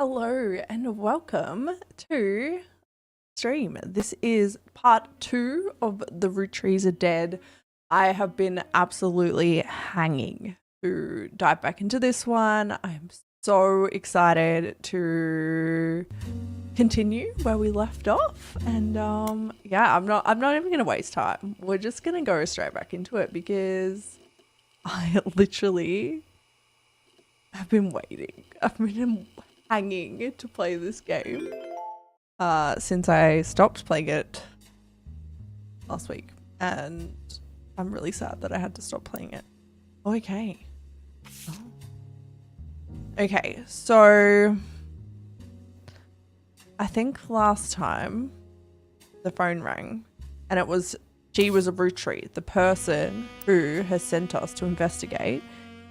Hello and welcome to stream. This is part 2 of the Roottrees are dead. I have been absolutely hanging to dive back into this one. I'm so excited to continue where we left off, and yeah, I'm not even gonna waste time. We're just gonna go straight back into it because I literally have been waiting. I've been hanging to play this game since I stopped playing it last week, and I'm really sad that I had to stop playing it. Okay. Oh. Okay, so I think last time the phone rang and she was a Rootree. The person who has sent us to investigate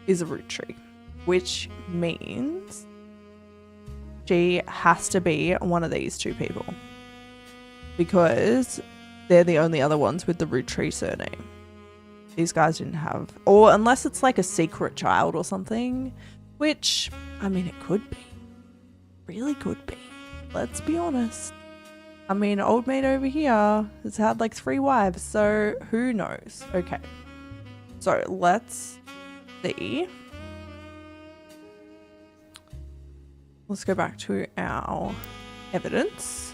is a Rootree, which means she has to be one of these two people because they're the only other ones with the Rootree surname. These guys didn't have, or unless it's like a secret child or something, which, I mean, it could be. Really could be. Let's be honest. I mean, old mate over here has had like 3 wives, so who knows? Okay. So let's see. Let's go back to our evidence.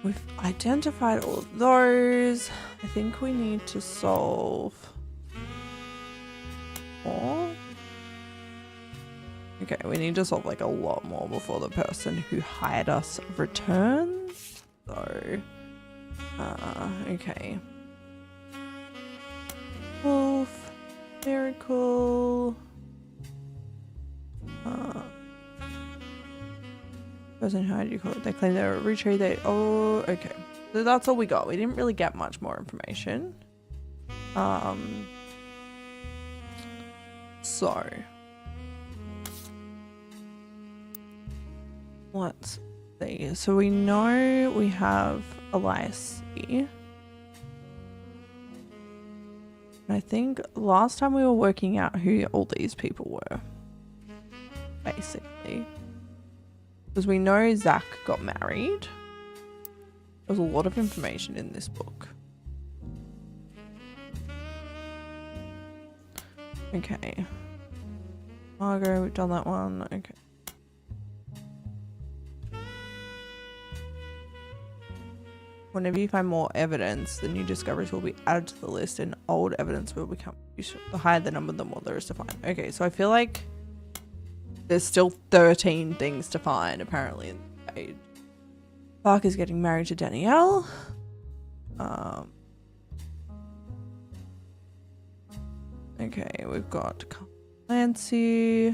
We've identified all of those. I think we need to solve more. Okay, we need to solve like a lot more before the person who hired us returns. So, okay. Wolf, miracle. Person who hired you called. They claim they were a Rootree. Oh, okay. So that's all we got. We didn't really get much more information. So let's see. So we know we have Elias C. I think last time we were working out who all these people were, basically. Because we know Zach got married. There's a lot of information in this book. Okay. Margot, we've done that one. Okay. Whenever you find more evidence, the new discoveries will be added to the list and old evidence will become useful. The higher the number, the more there is to find. Okay, so I feel like there's still 13 things to find, apparently, in the page. Park is getting married to Danielle. Okay, we've got Clancy.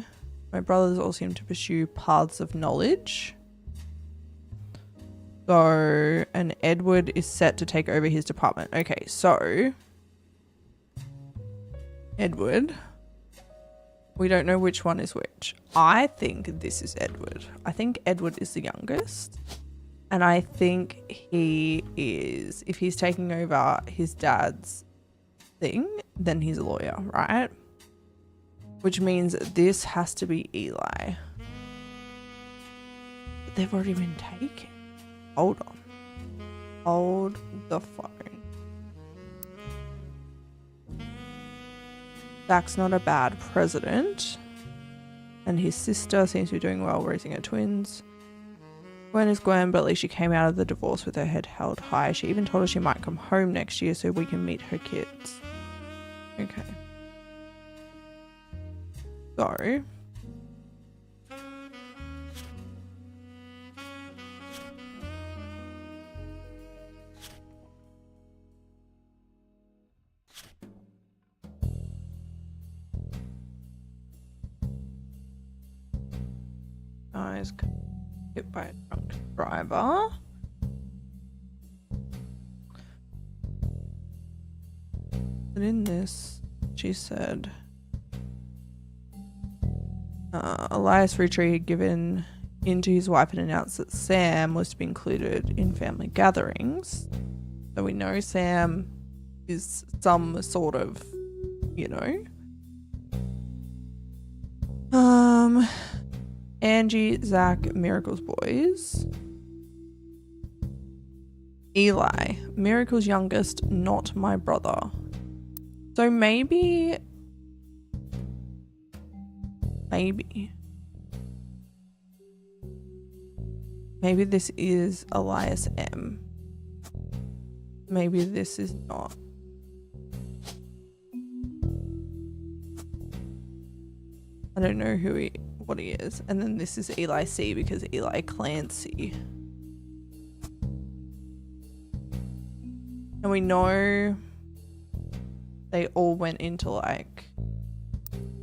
My brothers all seem to pursue paths of knowledge. So, and Edward is set to take over his department. Okay, so Edward. We don't know which one is which. I think this is Edward. I think Edward is the youngest. And I think he is, if he's taking over his dad's thing, then he's a lawyer, right? Which means this has to be Eli. But they've already been taken. Hold on. Hold the phone. Zach's not a bad president. And his sister seems to be doing well raising her twins. Gwen is Gwen, but at least she came out of the divorce with her head held high. She even told us she might come home next year so we can meet her kids. Okay. So. Guys, hit by a drunk driver. But in this, she said, Elias Rootree had given in to his wife and announced that Sam was to be included in family gatherings. So we know Sam is some sort of, you know. Angie, Zach, Miracle's boys. Eli, Miracle's youngest, not my brother. So maybe this is Elias M. Maybe this is not. I don't know what he is. And then this is Eli C because Eli Clancy. And we know they all went into like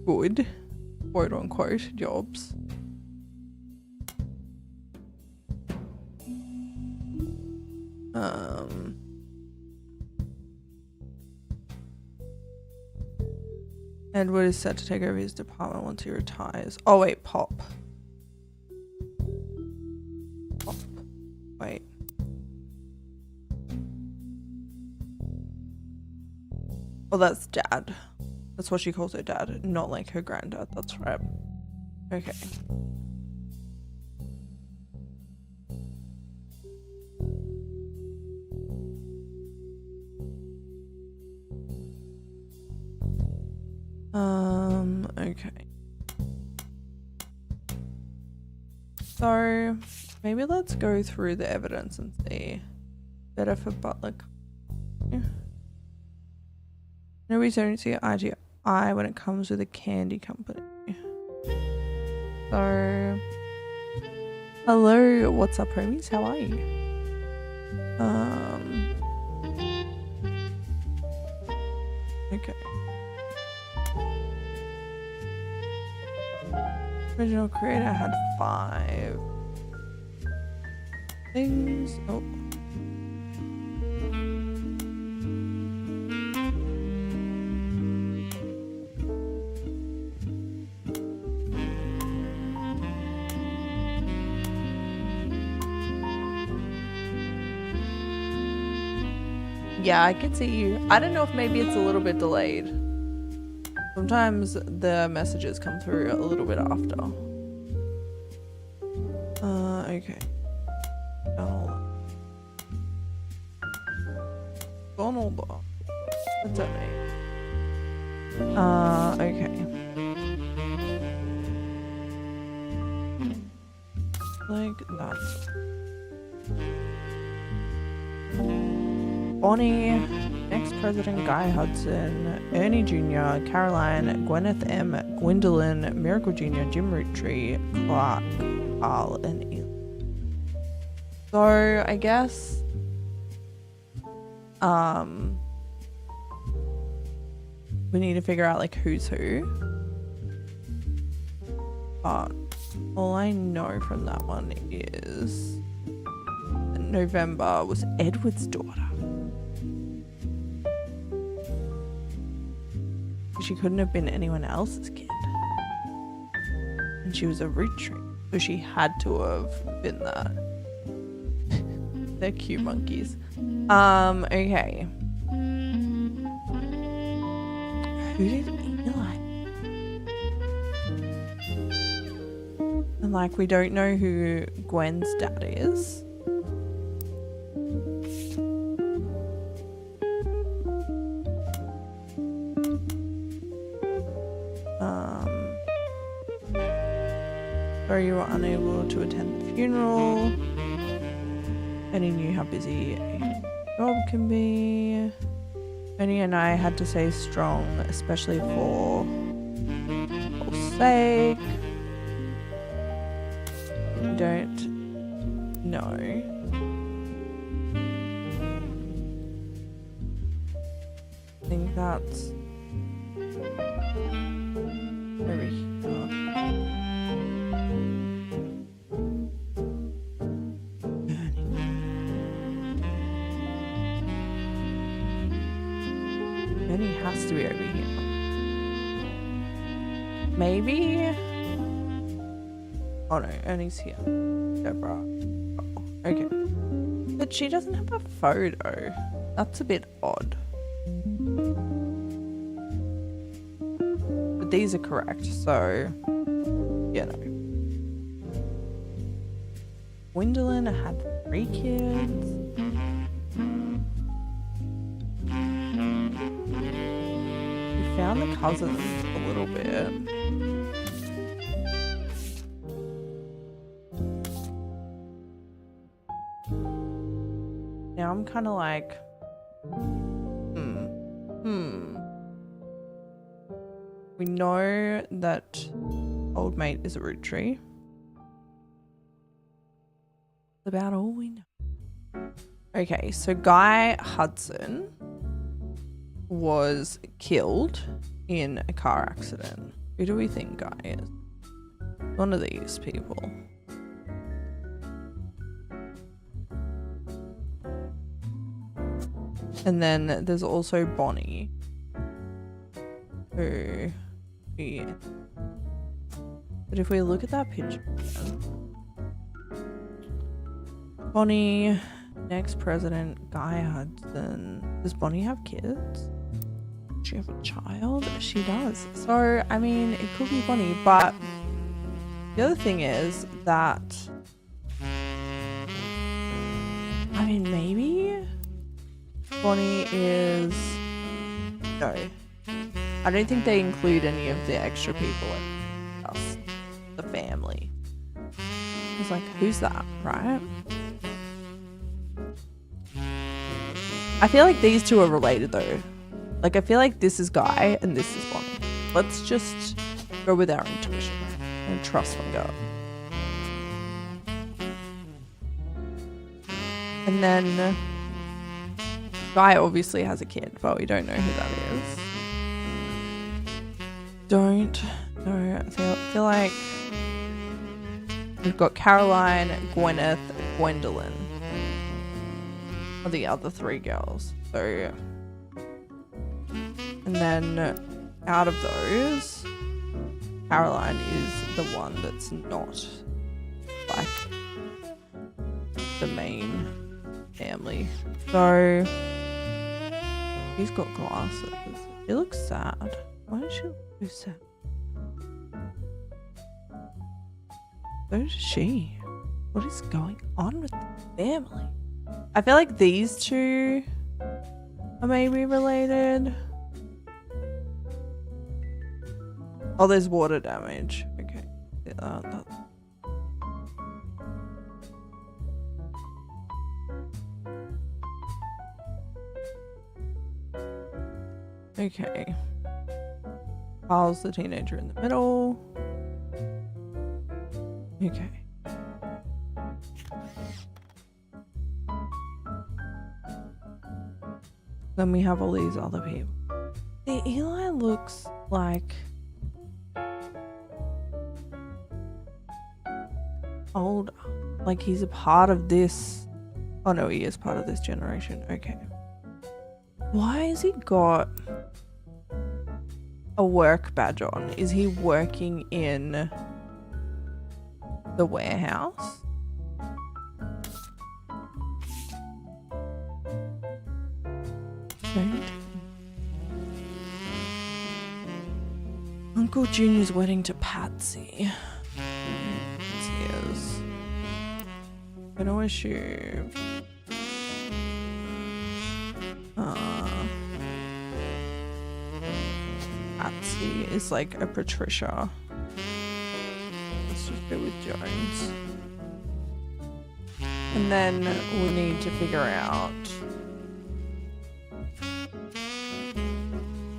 good, quote unquote, jobs. Edward is set to take over his department once he retires. Oh wait, Pop. Wait. Oh, that's Dad. That's what she calls her dad, not like her granddad. That's right. Okay. Okay. So maybe let's go through the evidence and see. Better for Butler. No, we don't see IGI when it comes to the candy company. So, hello, what's up, homies? How are you? Okay. Original creator had 5 things. Oh. Yeah, I can see you. I don't know if maybe it's a little bit delayed. Sometimes the messages come through a little bit after. Okay. Donald. What's that name? Okay. Like that. Bonnie, ex-president Guy Hudson, Ernie Jr., Caroline, Gwyneth M., Gwendolyn, Miracle Jr., Jim Roottrees, Clark, Carl, and Eli. So I guess we need to figure out like who's who. But all I know from that one is November was Edward's daughter. She couldn't have been anyone else's kid. And she was a Roottrees, so she had to have been that. They're cute monkeys. Okay. Who did Eli? And like, we don't know who Gwen's dad is. You were unable to attend the funeral, and he knew how busy a job can be. Ernie and I had to stay strong, especially for Paul's sake. Don't know. I think that's over here. He has to be over here. Maybe. Oh no, Ernie's here. Deborah. Oh, okay. But she doesn't have a photo. That's a bit odd. But these are correct, so Yeah, no. Gwendolyn had 3 kids. We found the cousins a little bit. Now I'm kind of like, We know that old mate is a Rootree. That's about all we know. Okay, so Guy Hudson was killed in a car accident. Who do we think Guy is? One of these people. And then there's also Bonnie, who but if we look at that picture again, Bonnie, next president, Guy Hudson. Does Bonnie have kids? Does she have a child? She does. So, I mean, it could be Bonnie, but the other thing is that, I mean, maybe Bonnie is, no. I don't think they include any of the extra people in us, the family. It's like, who's that, right? I feel like these two are related though. Like, I feel like this is Guy and this is Bonnie. Let's just go with our intuition and trust my gut. And then Guy obviously has a kid, but we don't know who that is. Don't know. I feel like we've got Caroline, Gwyneth, Gwendolyn are the other 3 girls. So, and then out of those, Caroline is the one that's not like the main family. So he's got glasses. She looks sad. Why does she look so sad? So does she. What is going on with the family? I feel like these two are maybe related. Oh, there's water damage. Okay. Okay. Kyle's the teenager in the middle. Okay. Then we have all these other people. The Eli looks like old, like he's a part of this. Oh no, he is part of this generation. Okay. Why has he got a work badge on? Is he working in the warehouse? Uncle Junior's wedding to Patsy. Yes. Gonna assume. Patsy is like a Patricia. Let's just go with Jones. And then we need to figure out.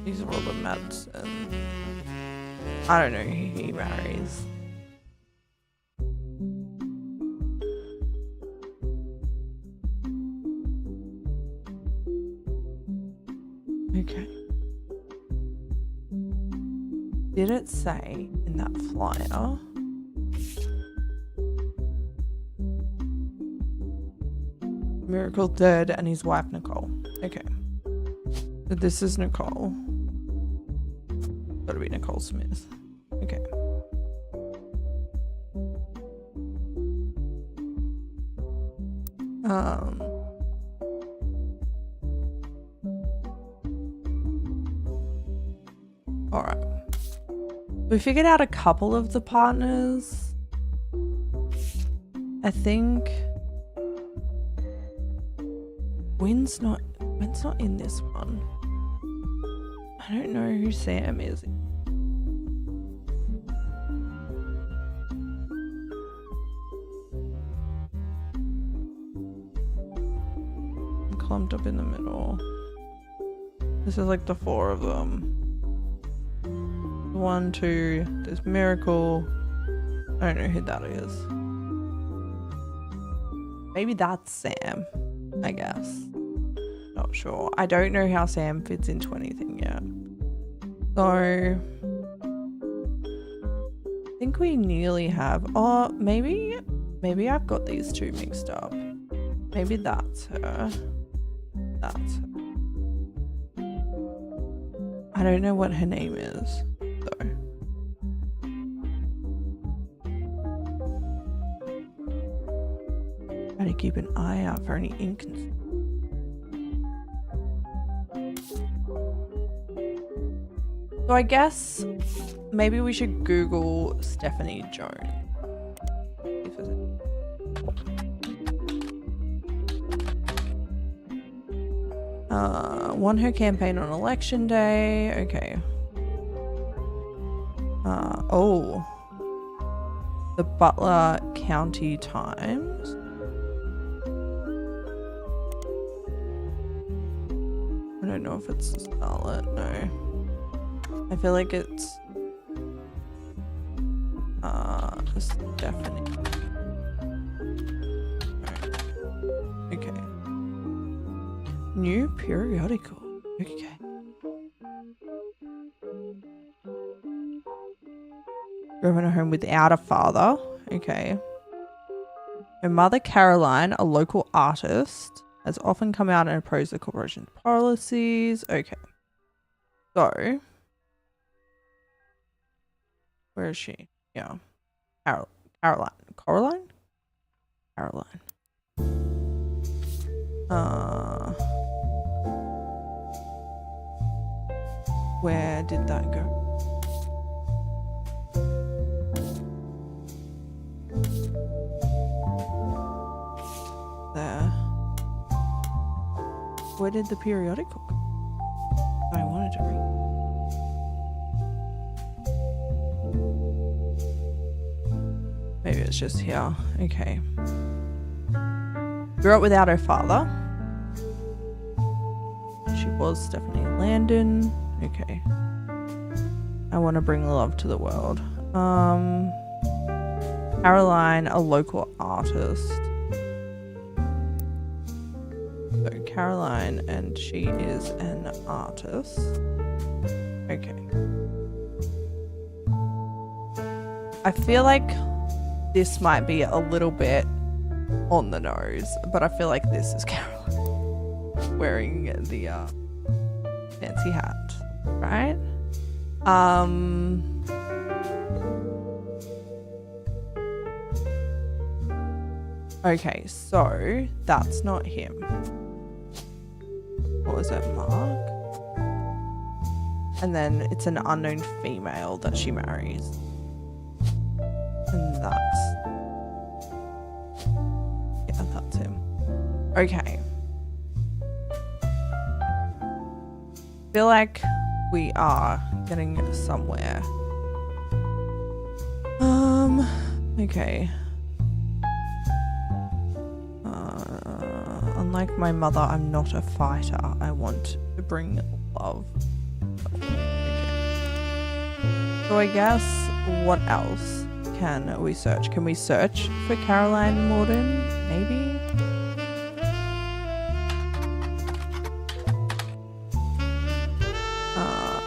These are all the Madsen. I don't know who he marries. Okay. Did it say in that flyer? Miracle dead and his wife Nicole. Okay. So this is Nicole. Gotta be Nicole Smith. Okay. Alright. We figured out a couple of the partners. I think Wynn's not in this one. I don't know who Sam is. I'm clumped up in the middle. This is like the 4 of them. 1, 2, there's Miracle. I don't know who that is. Maybe that's Sam, I guess. Not sure. I don't know how Sam fits into anything yet. So I think we nearly have, oh, maybe I've got these two mixed up. Maybe that's her. That's her. I don't know what her name is, though. Trying to keep an eye out for any inconsistencies. So I guess maybe we should Google Stephanie Jones. Won her campaign on election day. Okay. Oh. The Butler County Times. I don't know if it's Scarlet. No. I feel like it's Stephanie. Okay. New periodical. Okay. Grew in a home without a father. Okay. Her mother, Caroline, a local artist, has often come out and opposed the corporation's policies. Okay. So, where is she? Yeah. Caroline. Where did that go? There. Where did the periodical go? I wanted to read. Maybe it's just here. Okay. Grew up without her father. She was Stephanie Landon. Okay. I want to bring love to the world. Caroline, a local artist. So Caroline, and she is an artist. Okay. I feel like this might be a little bit on the nose, but I feel like this is Caroline wearing the fancy hat, right? Okay, so that's not him. What was it, Mark? And then it's an unknown female that she marries. And that's him. Okay. Feel like we are getting somewhere. Okay. Unlike my mother, I'm not a fighter. I want to bring love. Okay. So I guess what else can we search? Can we search for Caroline Morden? Maybe?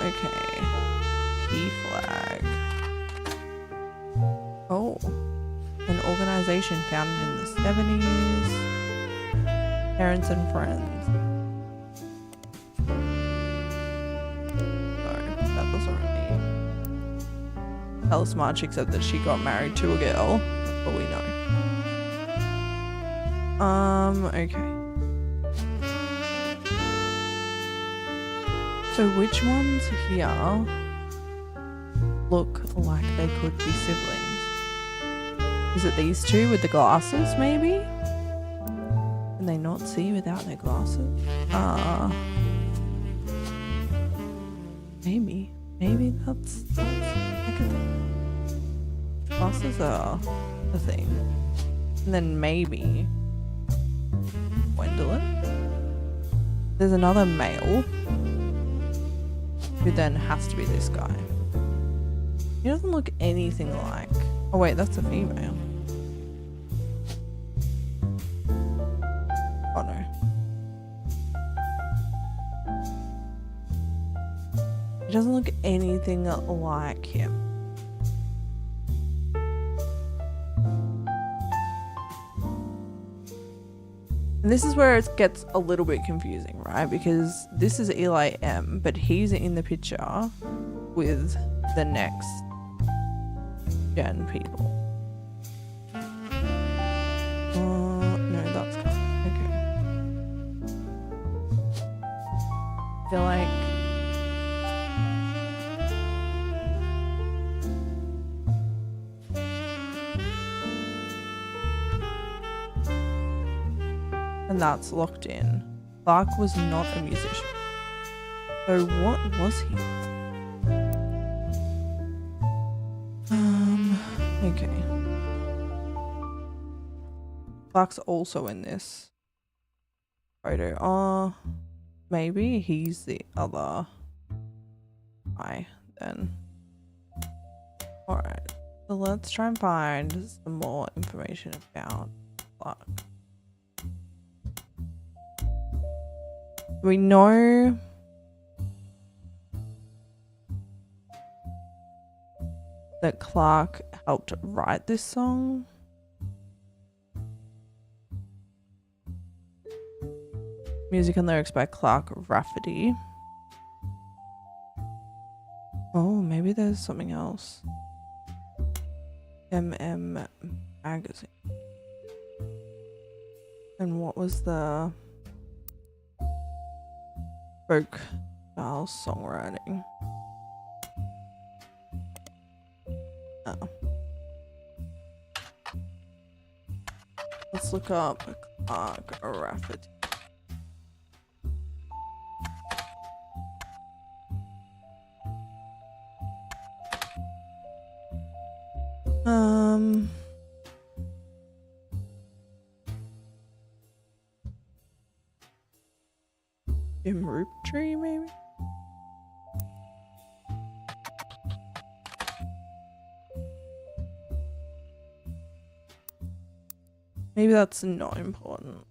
Okay. Key flag. Oh. An organization founded in the 70s. Parents and friends. No, that doesn't really tell us much except that she got married to a girl. That's all we know. Okay. So which ones here look like they could be siblings. Is it these two with the glasses, maybe? Can they not see without their glasses? Maybe. Maybe that's like a thing. Glasses are the thing. And then maybe Gwendolyn. There's another male who then has to be this guy. He doesn't look anything like... Oh wait, that's a female. Oh no. He doesn't look anything like him. And this is where it gets a little bit confusing, right? Because this is Eli M, but he's in the picture with the next gen people. No, that's okay. I feel like and that's locked in. Clark was not a musician. So what was he? Okay. Clark's also in this photo. Oh, maybe he's the other guy then. Alright. So let's try and find some more information about Clark. We know that Clark helped write this song. Music and lyrics by Clark Rafferty. Oh, maybe there's something else. MM Magazine. And what was the folk style songwriting? Oh. Let's look up Clark Rafferty. Roottrees, maybe? Maybe that's not important.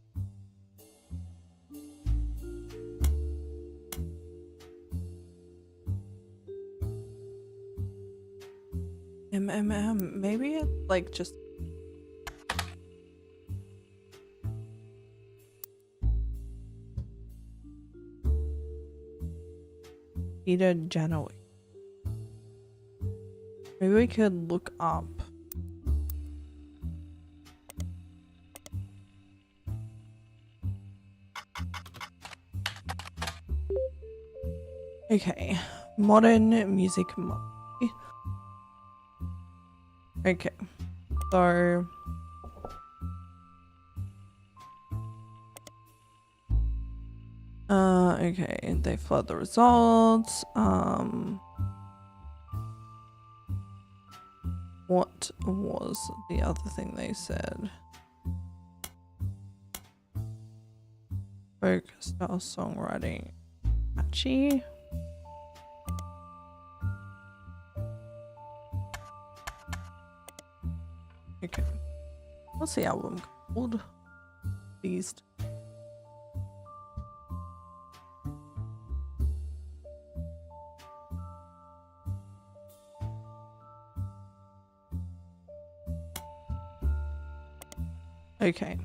Maybe it's like just Peter Janoway. Maybe we could look up okay, modern music. Okay, so okay, they flood the results. What was the other thing they said? Folk style songwriting. Catchy. Okay. What's the album called? Beast. Okay.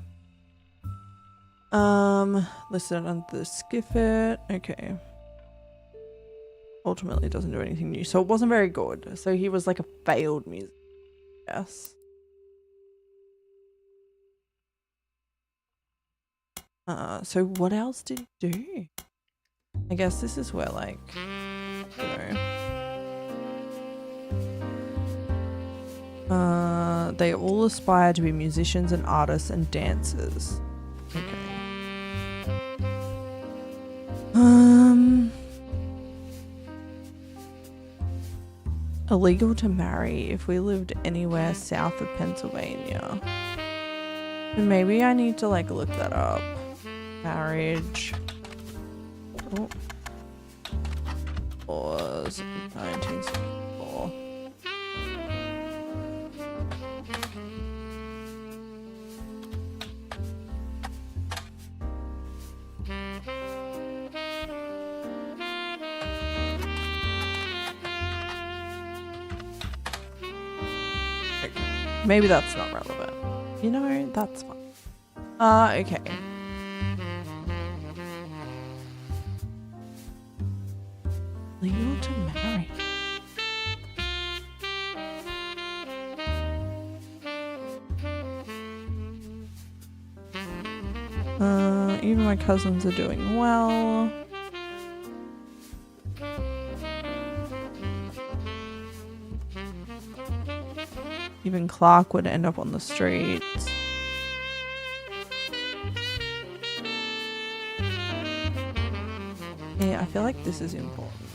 Listed under the Skiffet. Okay. Ultimately doesn't do anything new. So it wasn't very good. So he was like a failed music. Yes. So what else did he do? I guess this is where like, you know, They all aspire to be musicians and artists and dancers. Okay. Illegal to marry if we lived anywhere south of Pennsylvania. And maybe I need to like look that up. Marriage. Oh. Was 1964. Maybe that's not relevant. You know, that's fine. Okay. Legal to marry. Even my cousins are doing well. Even Clark would end up on the streets. Yeah, I feel like this is important.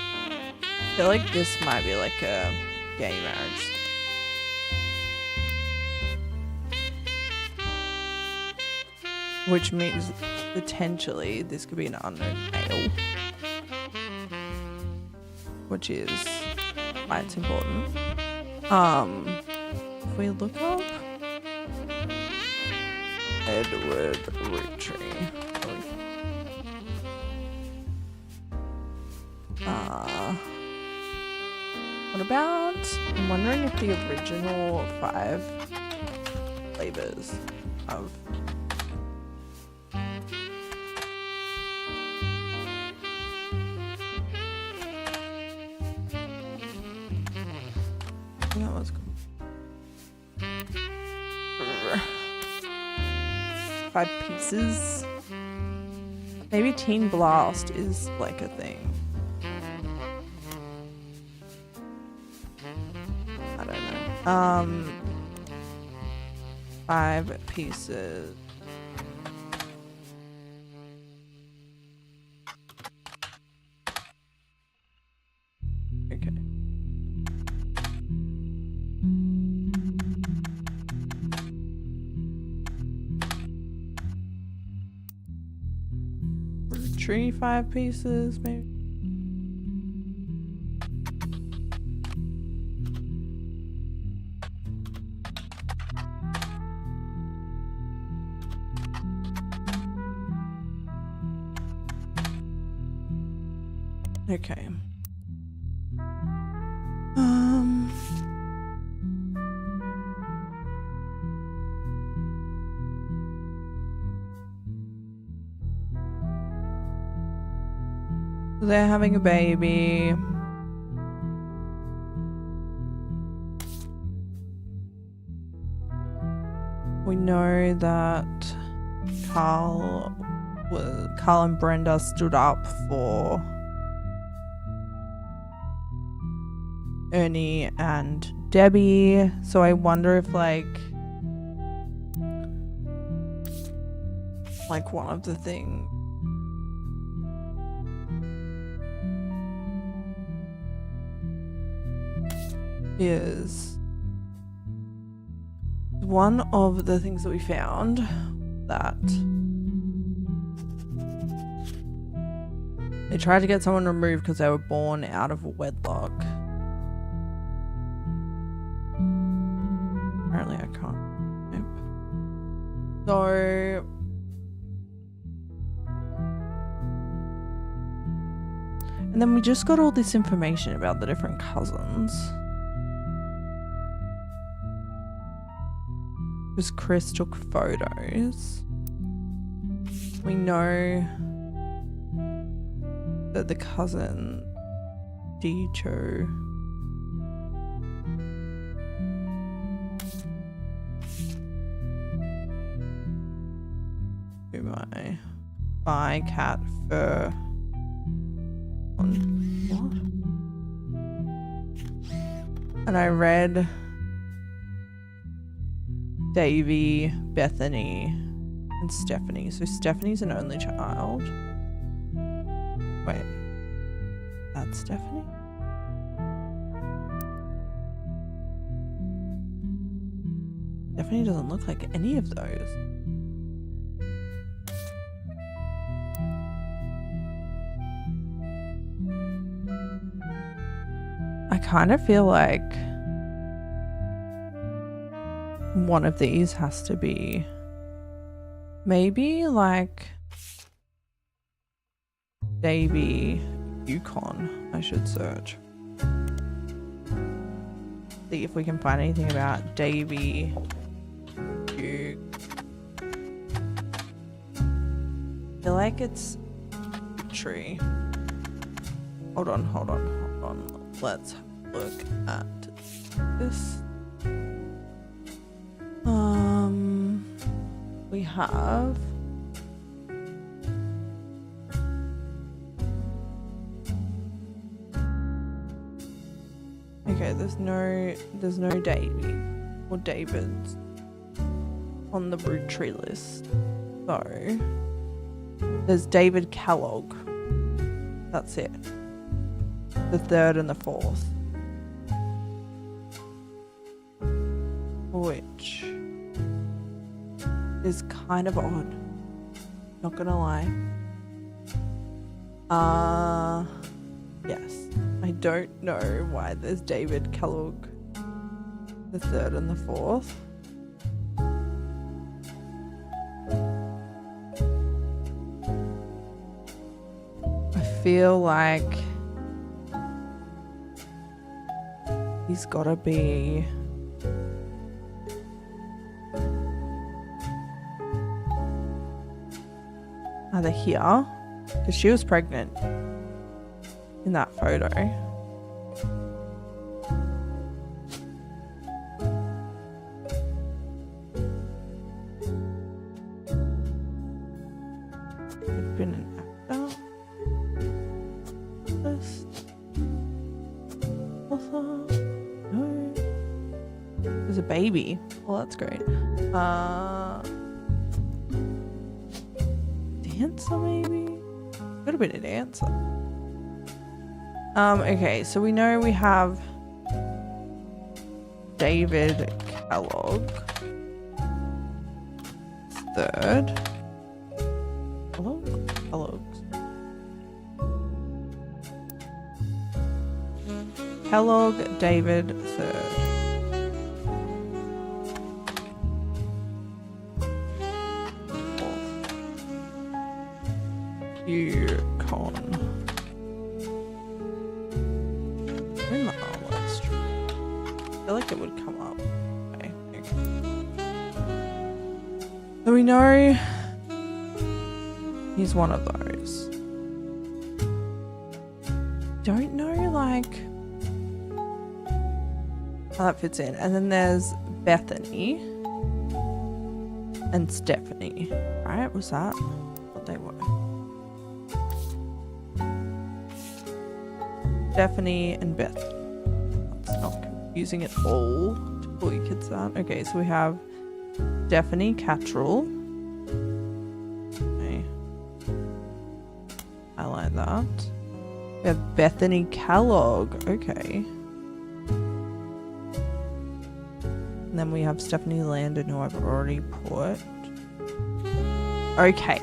I feel like this might be like a gay marriage. Which means potentially this could be an unknown male. Which is why it's important. If we look up Edward Roottrees. What about, I'm wondering if the original 5 flavors of that was cool. 5 pieces. Maybe Teen Blast is like a thing. I don't know. 5 pieces. Okay. Tree 5 pieces, maybe. Okay. They're having a baby. We know that Carl and Brenda stood up for Ernie and Debbie. So I wonder if like one of the things is one of the things that we found that they tried to get someone removed because they were born out of wedlock. Apparently I can't. Nope. So and then we just got all this information about the different cousins. Because Chris took photos. We know that the cousin D2 who my cat fur on And I read Davy, Bethany, and Stephanie. So Stephanie's an only child. Wait, that's Stephanie? Stephanie doesn't look like any of those. I kind of feel like one of these has to be maybe like Davy Yukon. I should search. See if we can find anything about Davy I feel like it's tree. Hold on. Let's look at this. We have okay, there's no Davy or Davids on the Roottrees list. So there's David Kellogg. That's it. The third and the fourth. Which is kind of odd. Not gonna lie. Yes. I don't know why there's David Kellogg the third and the fourth. I feel like he's gotta be either here, because she was pregnant in that photo. Could have been an actor. Author. No. There's a baby. Well, that's great. Dancer maybe? Could have been a dancer. Okay, so we know we have David Kellogg third. Kellogg, David third. Yukon. In the list. I feel like it would come up. Okay. So we know he's one of those. Don't know like how that fits in. And then there's Bethany and Stephanie. Right? Was that what they were? Stephanie and Beth. That's not confusing at all to call your kids that. Okay, so we have Stephanie Cattrall. Okay. I like that. We have Bethany Kellogg. Okay. And then we have Stephanie Landon, who I've already put. Okay.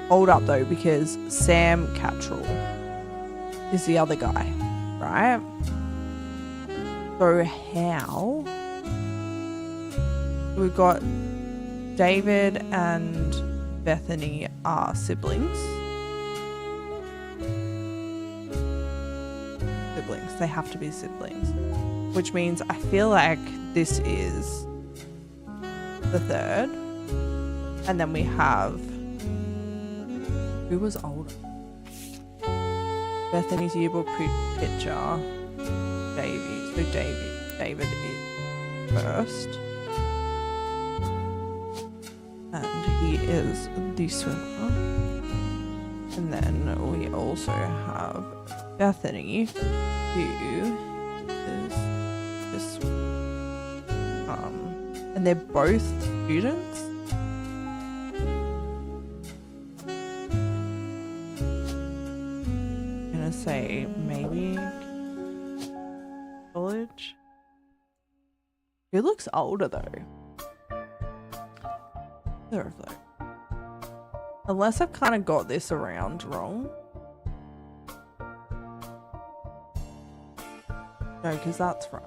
Hold up though, because Sam Cattrall is the other guy, right? So how we've got David and Bethany are siblings. They have to be siblings, which means I feel like this is the third, and then we have who was older. Bethany's yearbook picture, Davy. So David is first, and he is the swimmer. And then we also have Bethany, who is the And they're both students? I'm gonna say maybe college. He looks older though. Unless I've kind of got this around wrong. No, because that's right.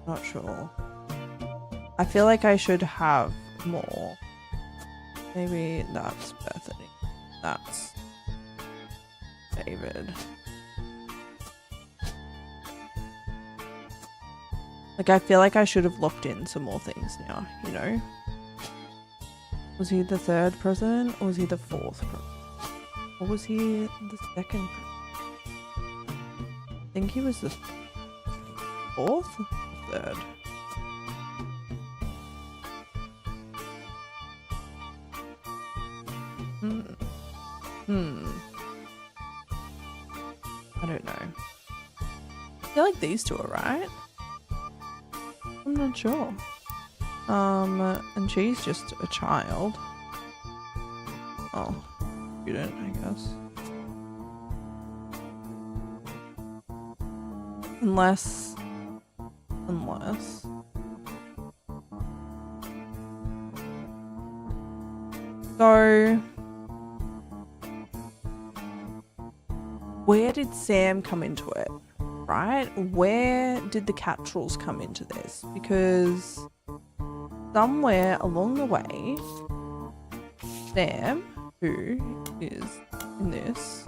Not sure. I feel like I should have more. Maybe that's Bethany. That's David. Like, I feel like I should have locked in some more things now, you know? Was he the third president or was he the fourth president? Or was he the second president? I think he was the fourth or third. I don't know. I feel like these two are right. I'm not sure. And she's just a child. Oh, student, I guess. Unless. So, where did Sam come into it? Right? Where did the Cattralls come into this? Because somewhere along the way, Sam, who is in this,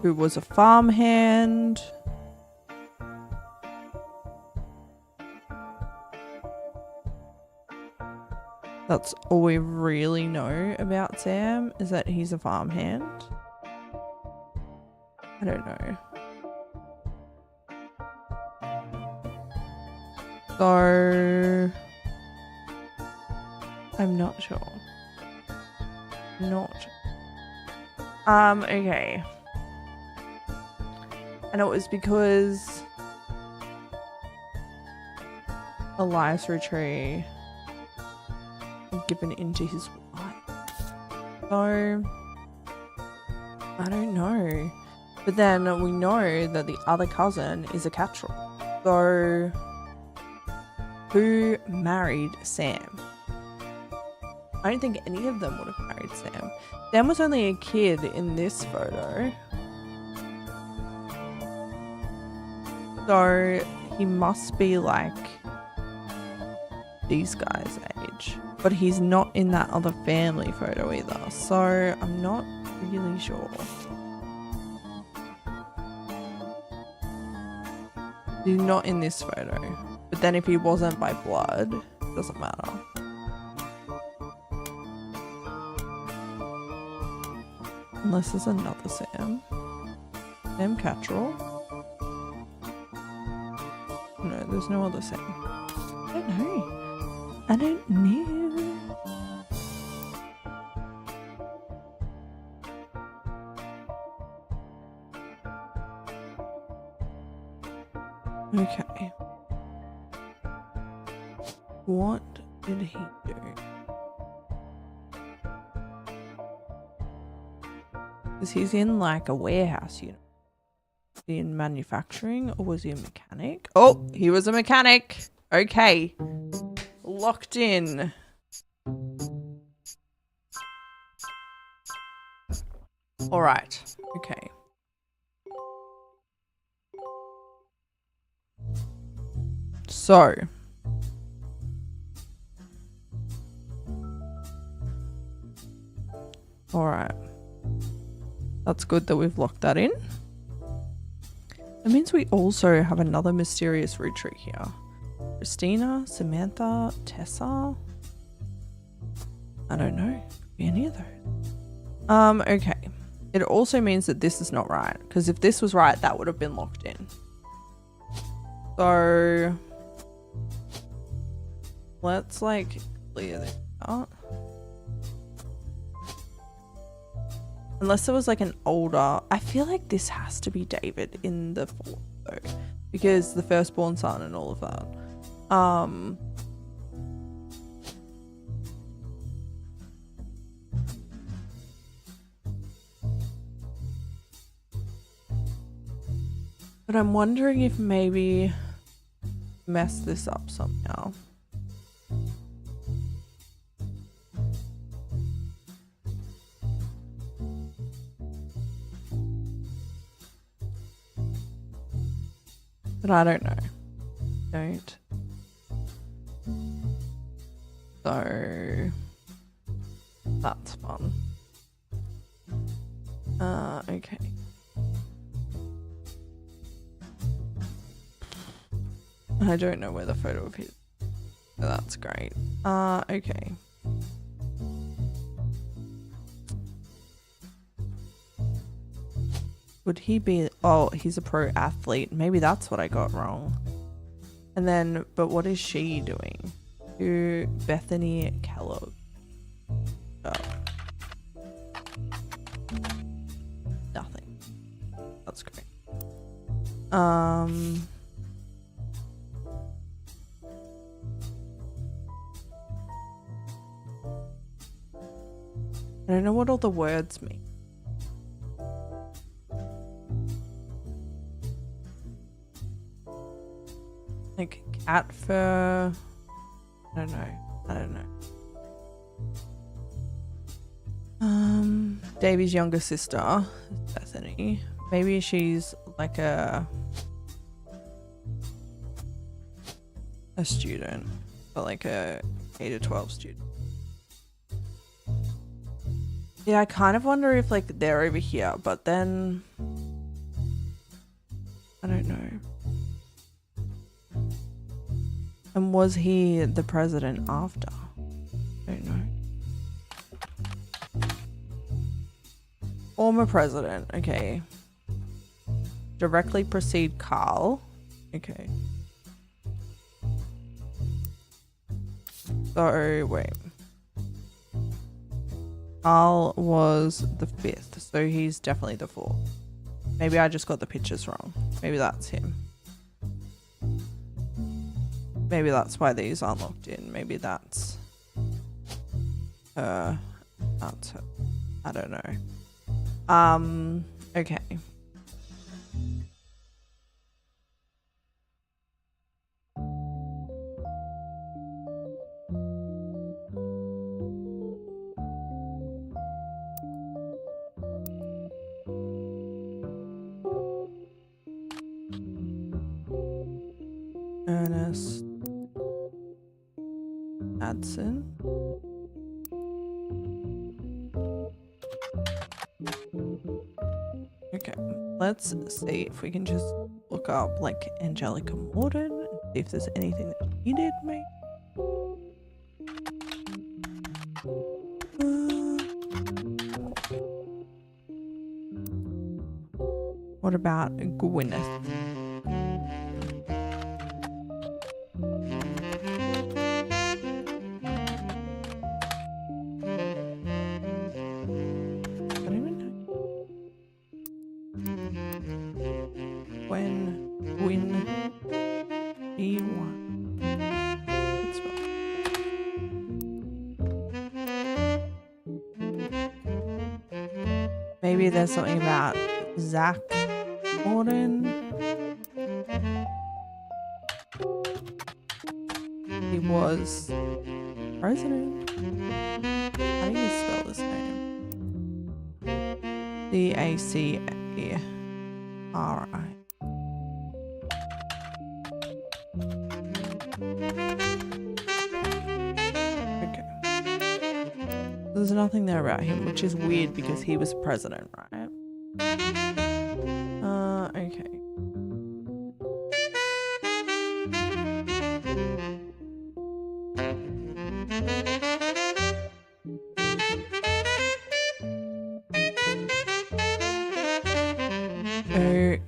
who was a farmhand, that's all we really know about Sam, is that he's a farmhand. I don't know. So, I'm not sure. Okay. And it was because Elias Roottrees given into his life. So, I don't know. But then we know that the other cousin is a Cattrall. So, who married Sam? I don't think any of them would have married Sam. Sam was only a kid in this photo. So, he must be like these guys' age. But he's not in that other family photo either. So, I'm not really sure. He's not in this photo. But then if he wasn't by blood, it doesn't matter. Unless there's another Sam. Sam Cattrall. No, there's no other Sam. I don't know. I don't know. Okay. What did he do? Because he's in like a warehouse, you know. Was he in manufacturing or was he a mechanic? Oh, he was a mechanic. Okay. Locked in. All right. Okay. So. All right. That's good that we've locked that in. That means we also have another mysterious Roottrees here. Christina, Samantha, Tessa. I don't know. Could be any of those. Okay. It also means that this is not right. Because if this was right, that would have been locked in. So let's like clear this out. Unless it was like an older... I feel like this has to be David in the fourth though. Because the firstborn son and all of that. But I'm wondering if maybe mess this up somehow. But I don't know. Don't. So that's fun. Okay. I don't know where the photo of his. Oh, that's great. Okay. Would he be... Oh, he's a pro athlete. Maybe that's what I got wrong. And then, but what is she doing? To Bethany Kellogg. Oh. Nothing. That's great. I don't know what all the words mean. Like cat fur. I don't know. Davey's younger sister, Bethany. Maybe she's like a student, but like a K to 12 student. Yeah, I kind of wonder if like they're over here, but then I don't know. And was he the president after? I don't know. Former president, okay. Directly precede Carl. Okay. So, wait. Carl was the 5th, so he's definitely the 4th. Maybe I just got the pictures wrong. Maybe that's him. Maybe that's why these aren't locked in. Maybe that's her. That's her. I don't know. Okay. Ernest Adson. Okay, let's see if we can just look up like Angelica Morden and see if there's anything that she did maybe. What about Gwyneth? Maybe there's something about Zach Gordon. He was president. How do you spell this name? D-A-C-A-R-I. Okay. There's nothing there about him, which is weird because he was president, right? Okay.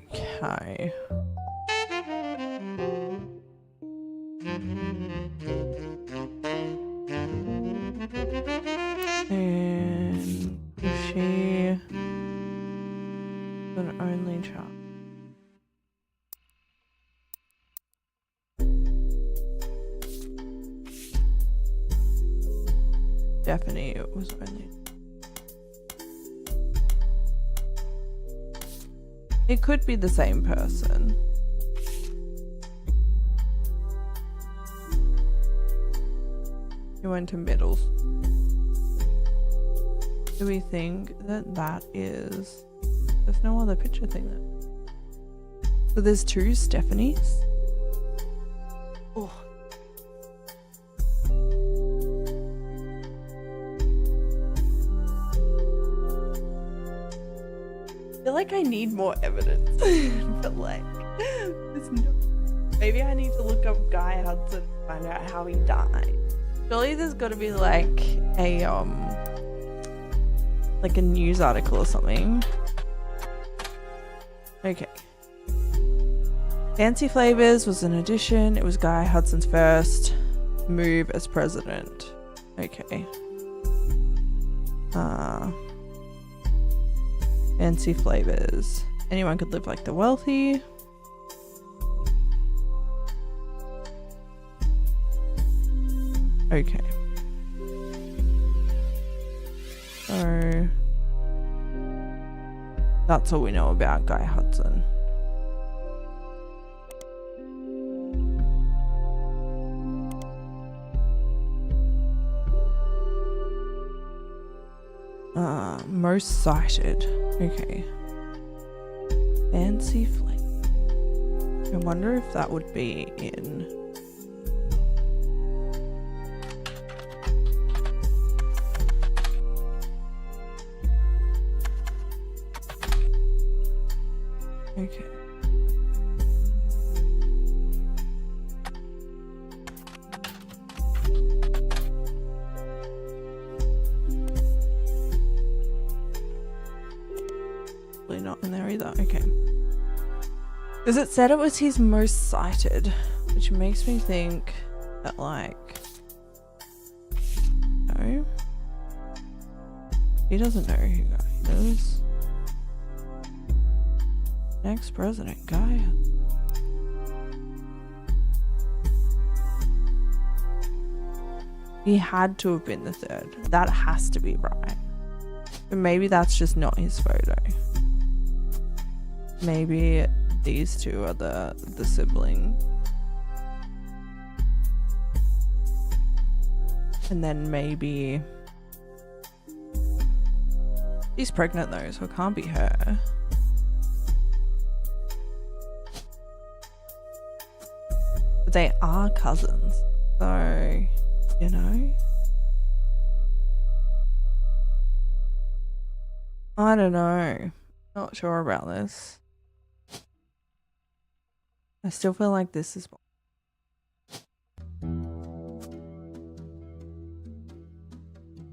Okay. And is she... Stephanie was only... It could be the same person. He went to middle. Do we think that that is... There's no other picture thing there. So there's 2 Stephanies. Oh. I feel like I need more evidence. But like, there's no... Maybe I need to look up Guy Hudson and find out how he died. Surely there's got to be like a news article or something. Okay. Fancy Flavors was an addition. It was Guy Hudson's first move as president. Okay. Fancy Flavors. Anyone could live like the wealthy. Okay. So that's all we know about Guy Hudson. Most cited. Okay. Fancy Flavor. I wonder if that would be in... Okay. Probably not in there either. Okay. Because it said it was his most cited, which makes me think that like... No. He doesn't know who Guy is. Next president, Guy. He had to have been the 3rd. That has to be right. But maybe that's just not his photo. Maybe these 2 are the siblings. And then maybe... She's pregnant though, so it can't be her. They are cousins, so, you know. I don't know. Not sure about this. I still feel like this is...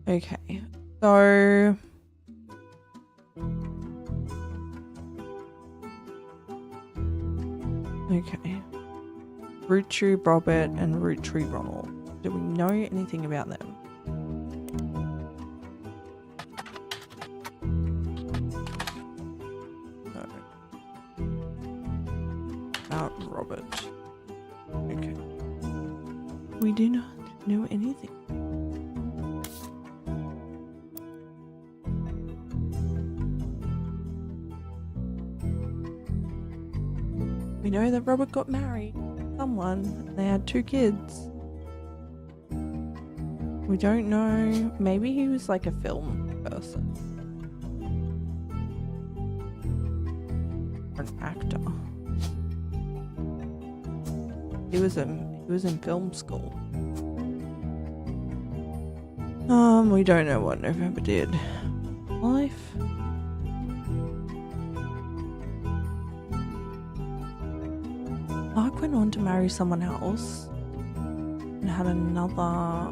Okay, so... Okay. Roottrees Robert and Roottrees Ronald. Do we know anything about them? No. About Robert. Okay. We do not know anything. We know that Robert got married. Someone. They had 2 kids. We don't know. Maybe he was like a film person. Or an actor. He was in film school. We don't know what November did. Life. Mark went on to marry someone else and had another...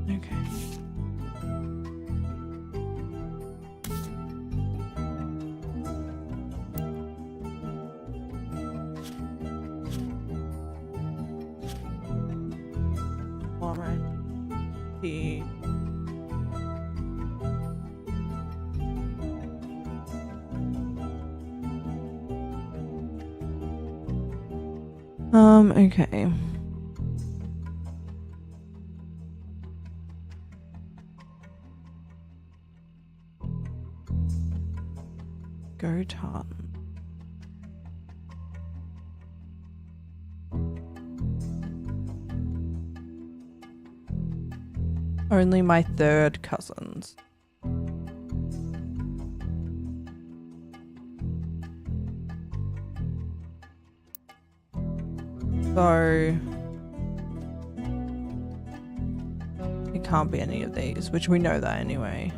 Okay. Alright. Okay. Go tartan. Only my third cousins. So it can't be any of these, which we know that anyway.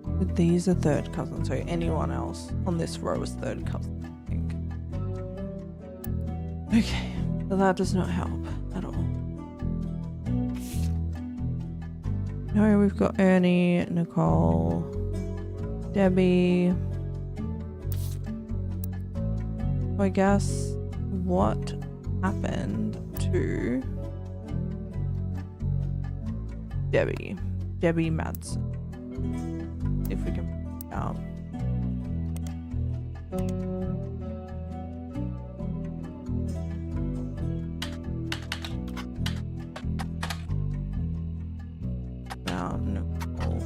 But these are third cousins, so anyone else on this row is third cousin, I think. Okay, but that does not help at all. No, we've got Ernie, Nicole, Debbie. I guess what happened to Debbie Madsen? If we can find out. Nicole.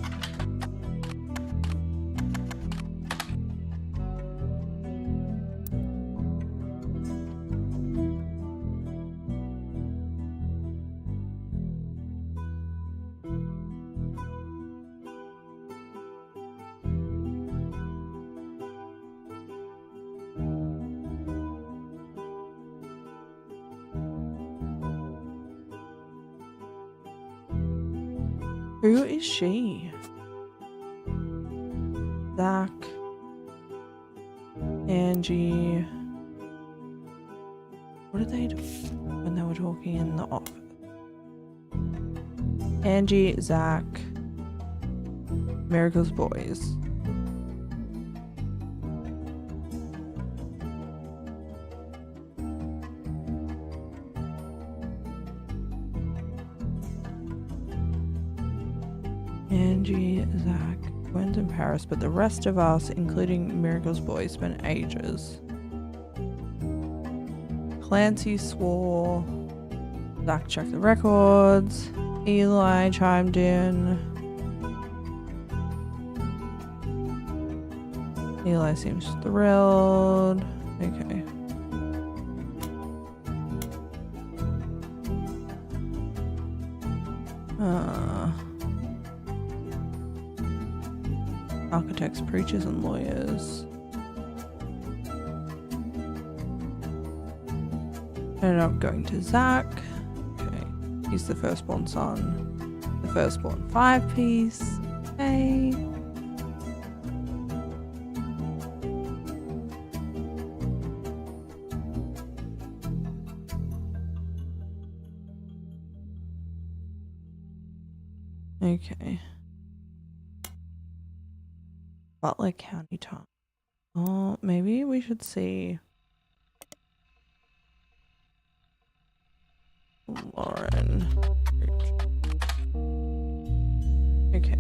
Who is she? Zach, Angie. What did they do when they were talking in the office? Angie, Zach, Miracle's boys. Angie, Zach, went in Paris, but the rest of us, including Miracle's boys, spent ages. Clancy swore. Zach checked the records. Eli chimed in. Eli seems thrilled. Okay. Architects, preachers, and lawyers. Ended up going to Zach. Okay, he's the firstborn son. The firstborn 5-piece. Okay. Okay. Butler County Time. Oh, maybe we should see Lauren. Okay.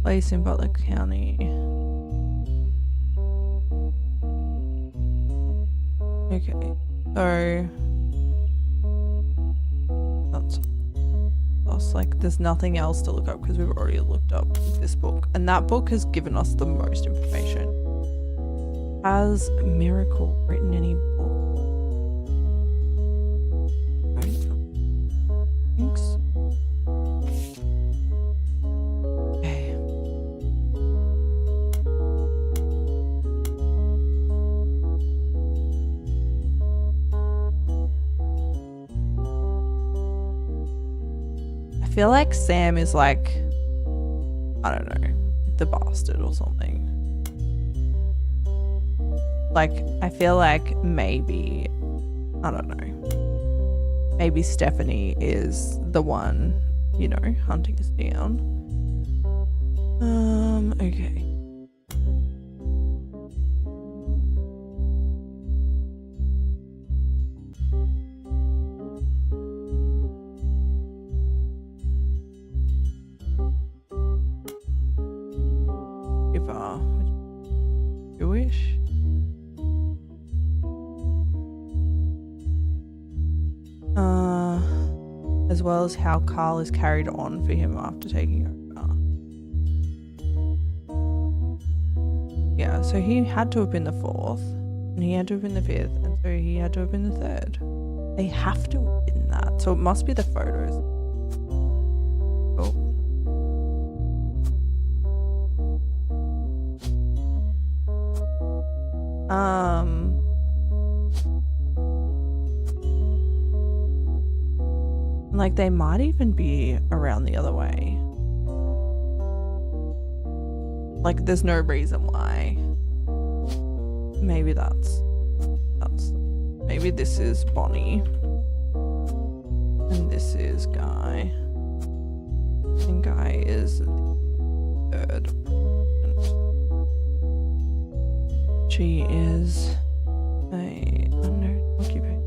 Place in Butler County. Okay, so that's us. Like, there's nothing else to look up because we've already looked up this book, and that book has given us the most information. Has Miracle written any book? I don't think so. Okay. I feel like Sam is like, I don't know, the bastard or something. Like, I feel like maybe, I don't know, maybe Stephanie is the one, you know, hunting us down. Okay. as well as how Carl is carried on for him after taking over. Yeah, so he had to have been the 4th, and he had to have been the 5th, and so he had to have been the 3rd. They have to have been that, so it must be the photos. Oh. Like, they might even be around the other way. Like, there's no reason why. Maybe maybe this is Bonnie. And this is Guy. And Guy is the 3rd. She is a unknown occupation.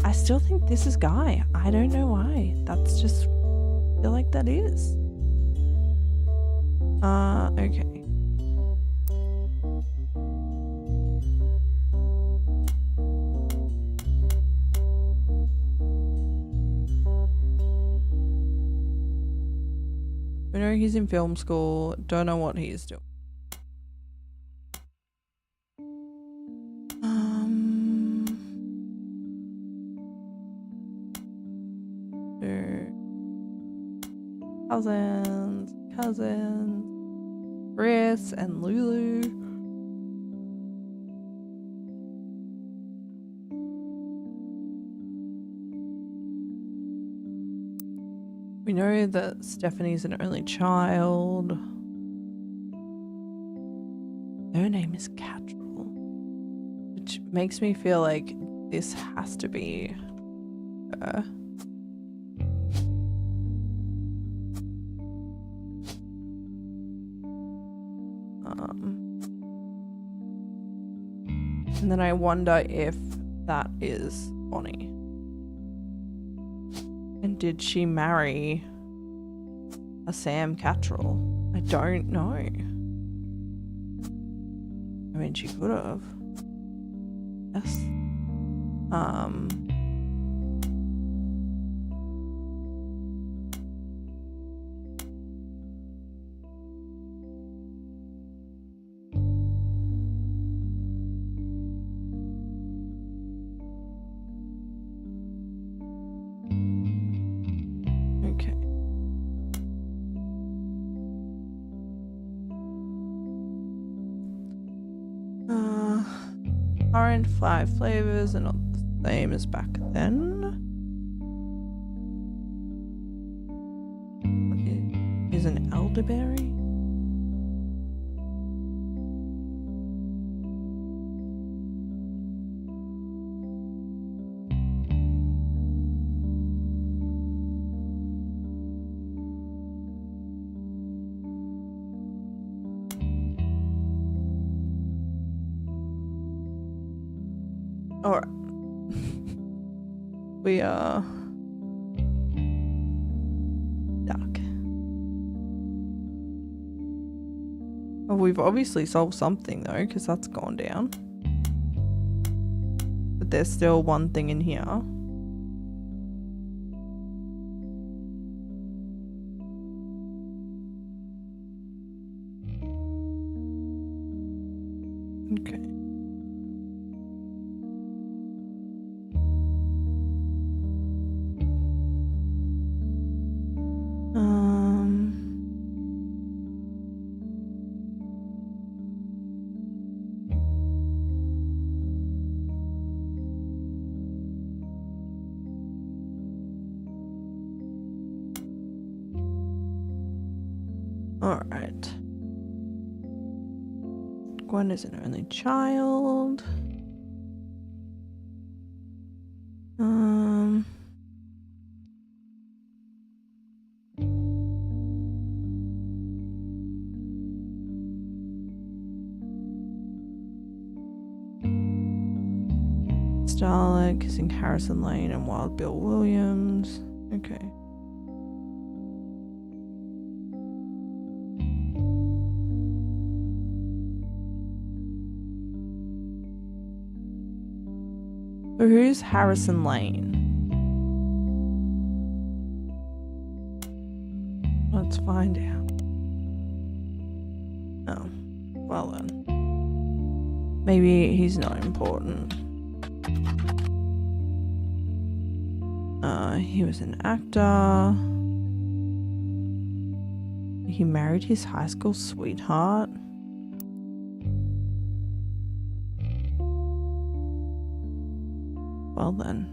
I still think this is Guy. I don't know why. That's just, I feel like that is. Okay. We know he's in film school. Don't know what he's doing. Cousins, Chris and Lulu. We know that Stephanie's an only child. Her name is Catrell, which makes me feel like this has to be her. And then I wonder if that is Bonnie. And did she marry a Sam Catrell? I don't know. I mean, she could have. Yes. Current 5 flavors are not the same as back then. What is an elderberry? Alright. We are dark. Well, we've obviously solved something though, because that's gone down. But there's still one thing in here. Okay. Alright. Gwen is an only child. Starlight kissing Harrison Lane and Wild Bill Williams. Okay. So who's Harrison Lane? Let's find out. Oh, well then. Maybe he's not important. He was an actor. He married his high school sweetheart. Well then,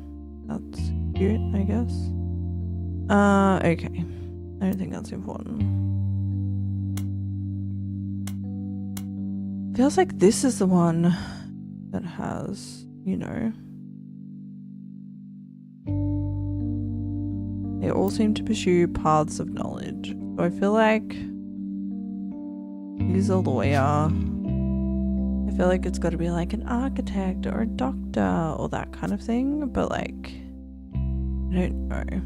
that's cute, I guess. Okay. I don't think that's important. Feels like this is the one that has, you know. They all seem to pursue paths of knowledge. So I feel like he's a lawyer. I feel like it's got to be like an architect or a doctor or that kind of thing. But like, I don't know.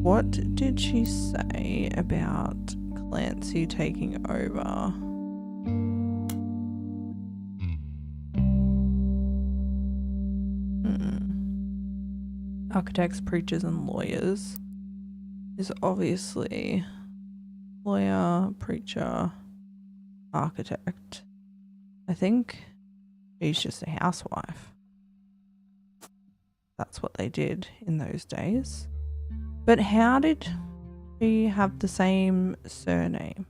What did she say about Clancy taking over? Architects, preachers, and lawyers is obviously lawyer, preacher, architect. I think she's just a housewife. That's what they did in those days. But how did she have the same surname?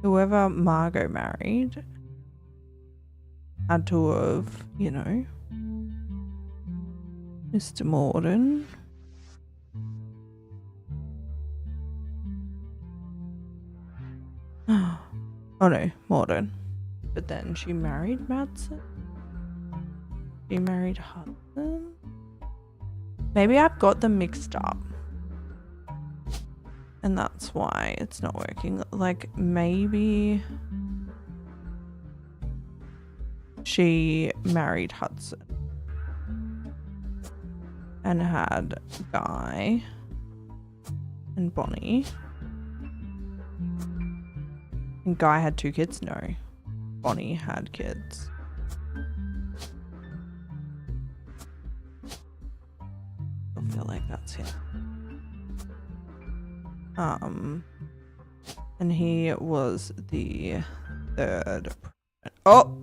Whoever Margot married had to have, you know, Mr. Morden. Oh no, Morden. But then she married Madsen. She married Hudson. Maybe I've got them mixed up. And that's why it's not working. Like, maybe she married Hudson and had Guy and Bonnie. And Guy had 2 kids? No. Bonnie had kids. I feel like that's it. And he was the 3rd. Oh!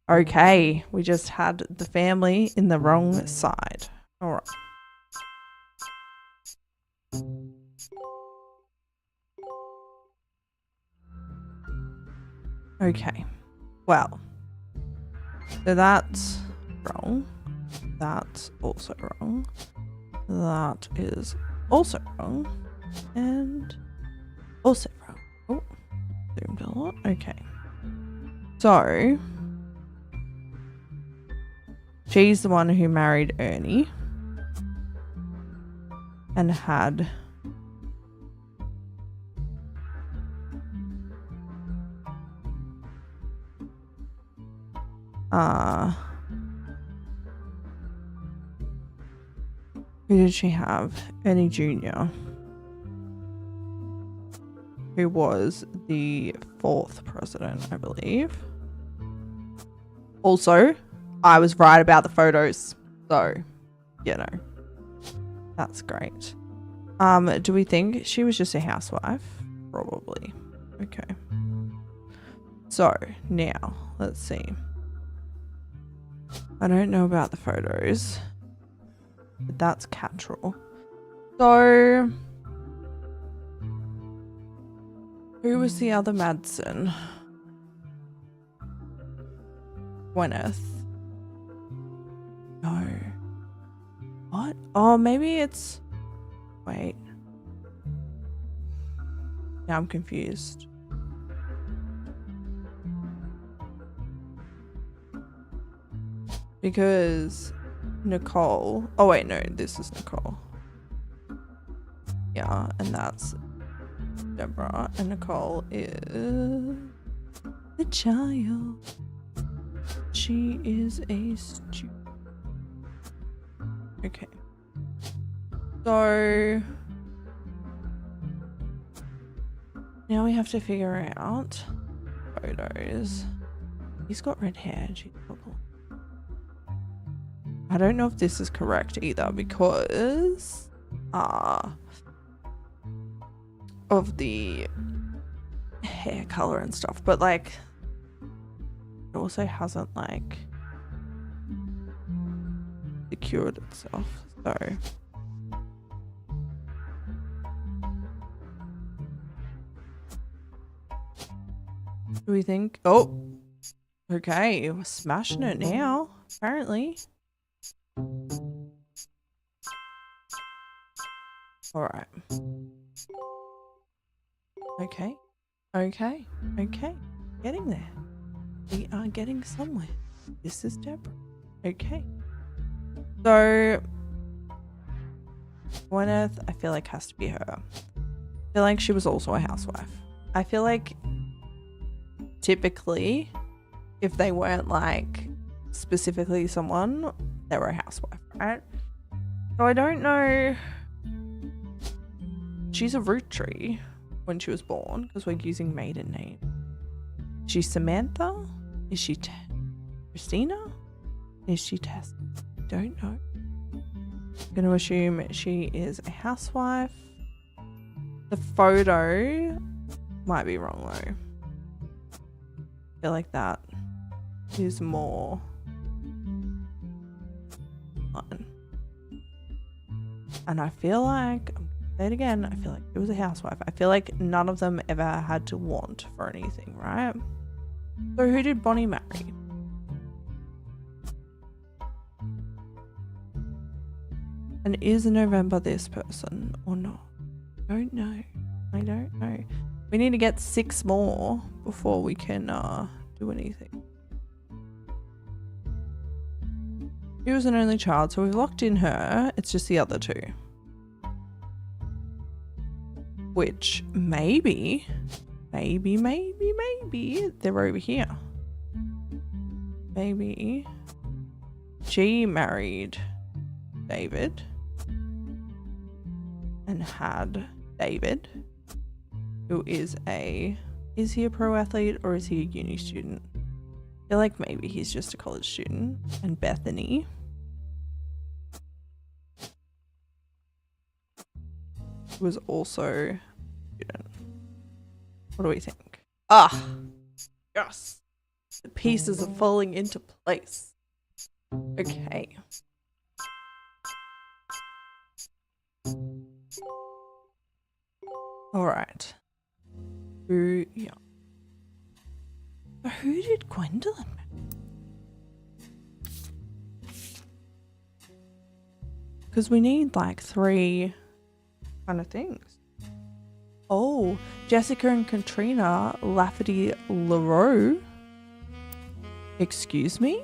Okay, we just had the family in the wrong side. Alright. Okay, well, so that's wrong. That's also wrong. That is also wrong. And also wrong. Oh, zoomed a lot. Okay. So, she's the one who married Ernie and had who did she have? Ernie Jr., who was the 4th president, I believe. Also, I was right about the photos, so, you know, that's great. Do we think she was just a housewife? Probably. Okay. So, now, let's see. I don't know about the photos, but that's Catrell. So, who was the other Madsen? Gwyneth. No. What? Oh, maybe it's... Wait. Now I'm confused. Because Nicole... Oh, wait, no. This is Nicole. Yeah, and that's Deborah. And Nicole is... the child. She is a student. Okay. So... now we have to figure out photos. He's got red hair. She's purple. I don't know if this is correct either because of the hair color and stuff, but like it also hasn't like secured itself, so do we think, oh, okay, we're smashing it now apparently. All right. Okay. Getting there. We are getting somewhere. This is Deborah. Okay. So Gwyneth, I feel like has to be her. I feel like she was also a housewife. I feel like typically if they weren't like specifically someone, they were a housewife, right? So I don't know. She's a Rootree when she was born because we're using maiden name. Is she Samantha? Is she Christina? Is she Tess? Don't know. I'm going to assume she is a housewife. The photo might be wrong though. I feel like that is more fun. And I feel like, I'm gonna say it again, I feel like it was a housewife. I feel like none of them ever had to want for anything, right? So who did Bonnie marry? And is November this person or not? I don't know. We need to get 6 more before we can do anything. She was an only child, so we've locked in her. It's just the other 2. Which maybe they're over here. Maybe she married David and had David, who is he a pro athlete or is he a uni student? I feel like maybe he's just a college student. And Bethany was also a student. What do we think? Ah, yes. The pieces are falling into place. Okay. All right. Who did Gwendolyn marry? Because we need like 3 kind of things. Oh, Jessica and Katrina Lafferty Leroux. Excuse me?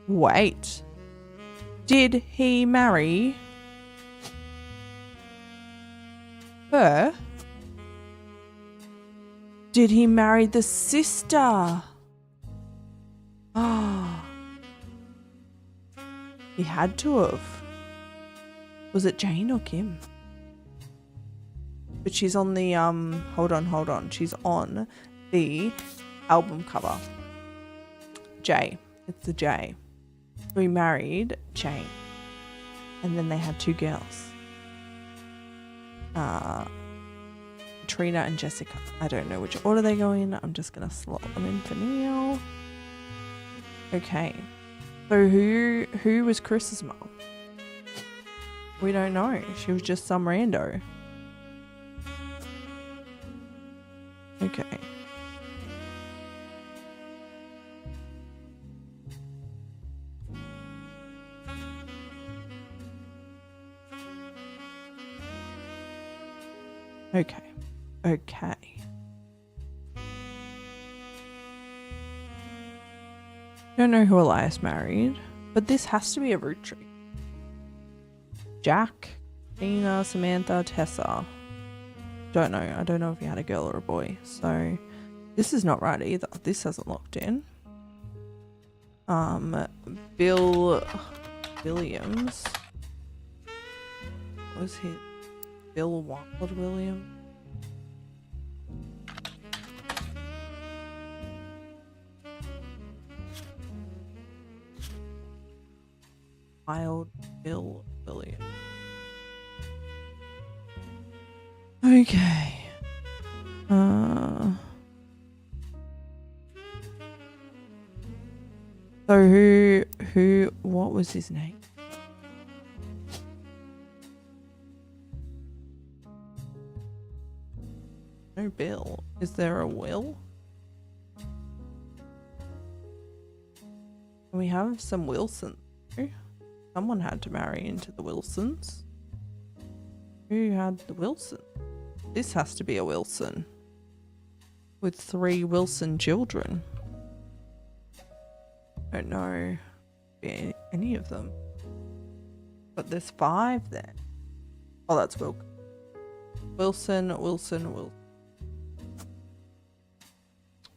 Wait. Did he marry her? Did he marry the sister? Oh. He had to have. Was it Jane or Kim? But she's on the hold on. She's on the album cover. J. It's the J. We married Jane. And then they had 2 girls. Trina and Jessica. I don't know which order they go in. I'm just gonna slot them in for now. Okay. So who was Chris's mom? We don't know. She was just some rando. Okay. Okay. Don't know who Elias married, but this has to be a Rootree. Jack, Tina, Samantha, Tessa. Don't know. I don't know if he had a girl or a boy. So this is not right either. This hasn't locked in. Bill Williams. What was he? Bill Wild Williams. Wild Bill Williams. Okay. So what was his name? No Bill. Is there a Will? We have some Wilsons. Someone had to marry into the Wilsons. Who had the Wilson? This has to be a Wilson. With 3 Wilson children. I don't know any of them. But there's 5 there. Oh, that's Wilson. Wilson.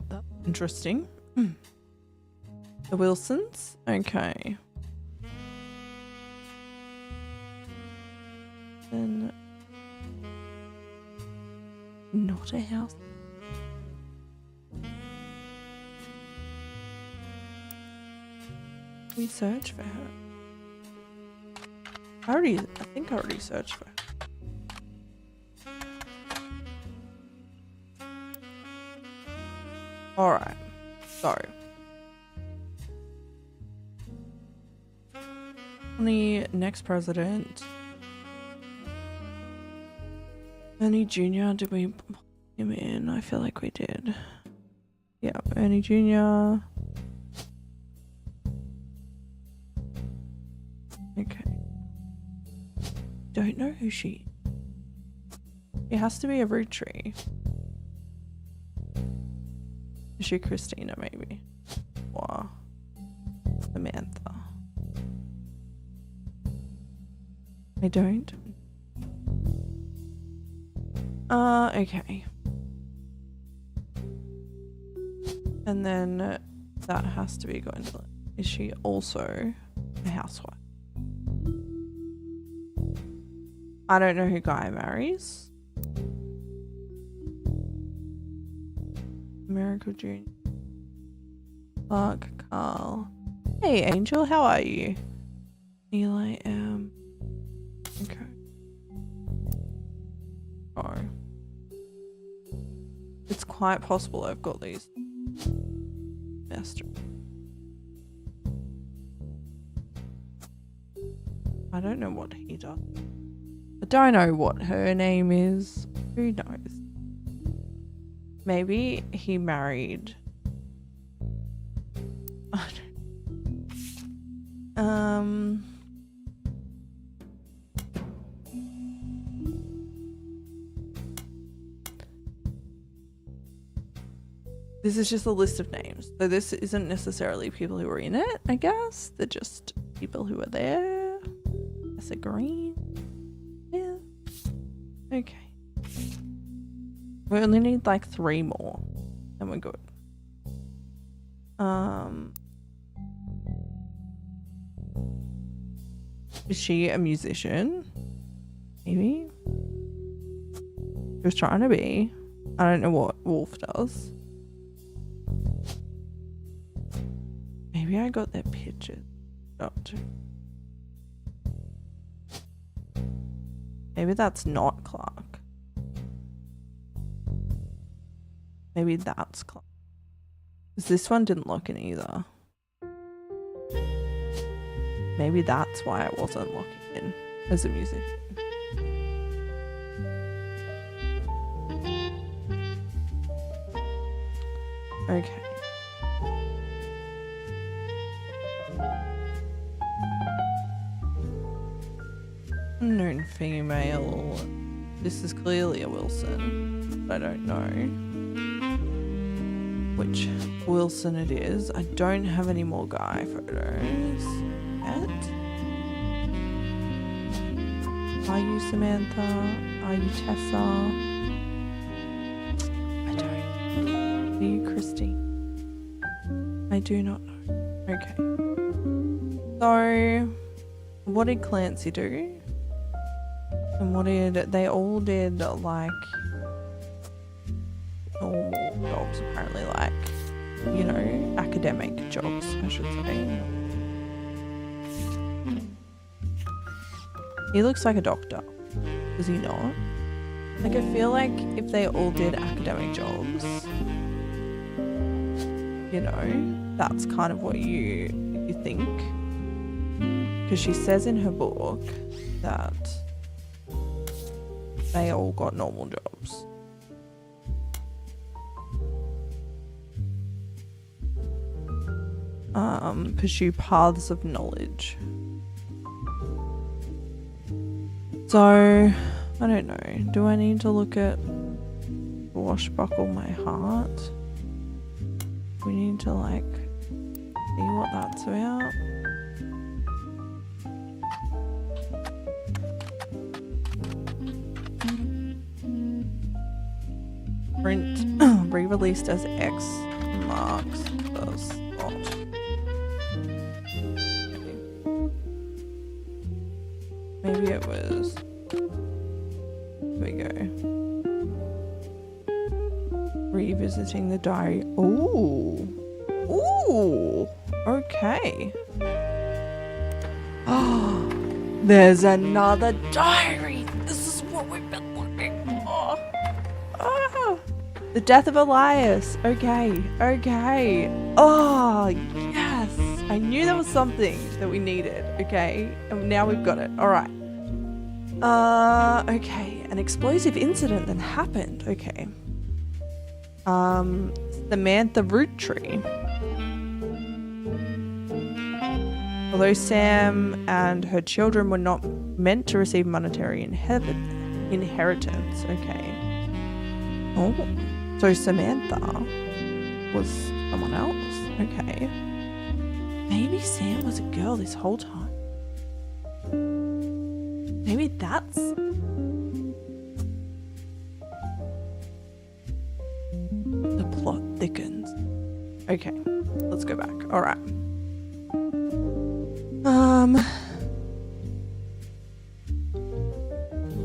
That's interesting. The Wilsons? Okay. Then not a house. We search for her. I think I already searched for her. Alright, so the next president, Ernie Jr., did we put him in? I feel like we did. Yeah, Ernie Jr. Okay. Don't know who she is. It has to be a Roottrie. Is she Christina, maybe? Or Samantha? I don't. Okay. And then that has to be going to. Is she also a housewife? I don't know who Guy marries. Miracle Jr. Clark, Carl. Hey Angel, how are you? Eli M. Okay. Oh. It's quite possible I've got these messed up. I don't know what he does. I don't know what her name is. Who knows? Maybe he married. This is just a list of names. So this isn't necessarily people who were in it, I guess. They're just people who were there. That's a green. Yeah. Okay. We only need like 3 more. And we're good. Is she a musician? Maybe. She was trying to be. I don't know what Wolf does. Maybe I got their pictures up too. Maybe that's not Clark. Maybe that's Clark. Because this one didn't lock in either. Maybe that's why I wasn't locking in as a musician. Okay. Unknown female. This is clearly a Wilson, but I don't know which Wilson it is. I don't have any more guy photos yet. Are you Samantha? Are you Tessa? I don't. Are you Christy? I do not know. Okay. So, what did Clancy do? And what did they all did? Like normal jobs, apparently, like, you know, academic jobs, I should say. He looks like a doctor. Does he not? Like, I feel like if they all did academic jobs, you know, that's kind of what you think. Because she says in her book that they all got normal jobs. Pursue paths of knowledge. So, I don't know. Do I need to look at Washbuckle My Heart? We need to, like, see what that's about. Print re-released as X marks the spot. Maybe it was. Here we go. Revisiting the diary. Ooh. Ooh. Okay. Oh, there's another diary. This is what we've been looking for. Oh. The death of Elias. Okay. Okay. Oh, yes. I knew there was something that we needed. Okay. And now we've got it. All right. Okay. An explosive incident that happened. Okay. Samantha Roottrees. Although Sam and her children were not meant to receive monetary inheritance. Okay. Oh. So Samantha was someone else. Okay. Maybe Sam was a girl this whole time. Maybe that's... The plot thickens. Okay, let's go back. All right.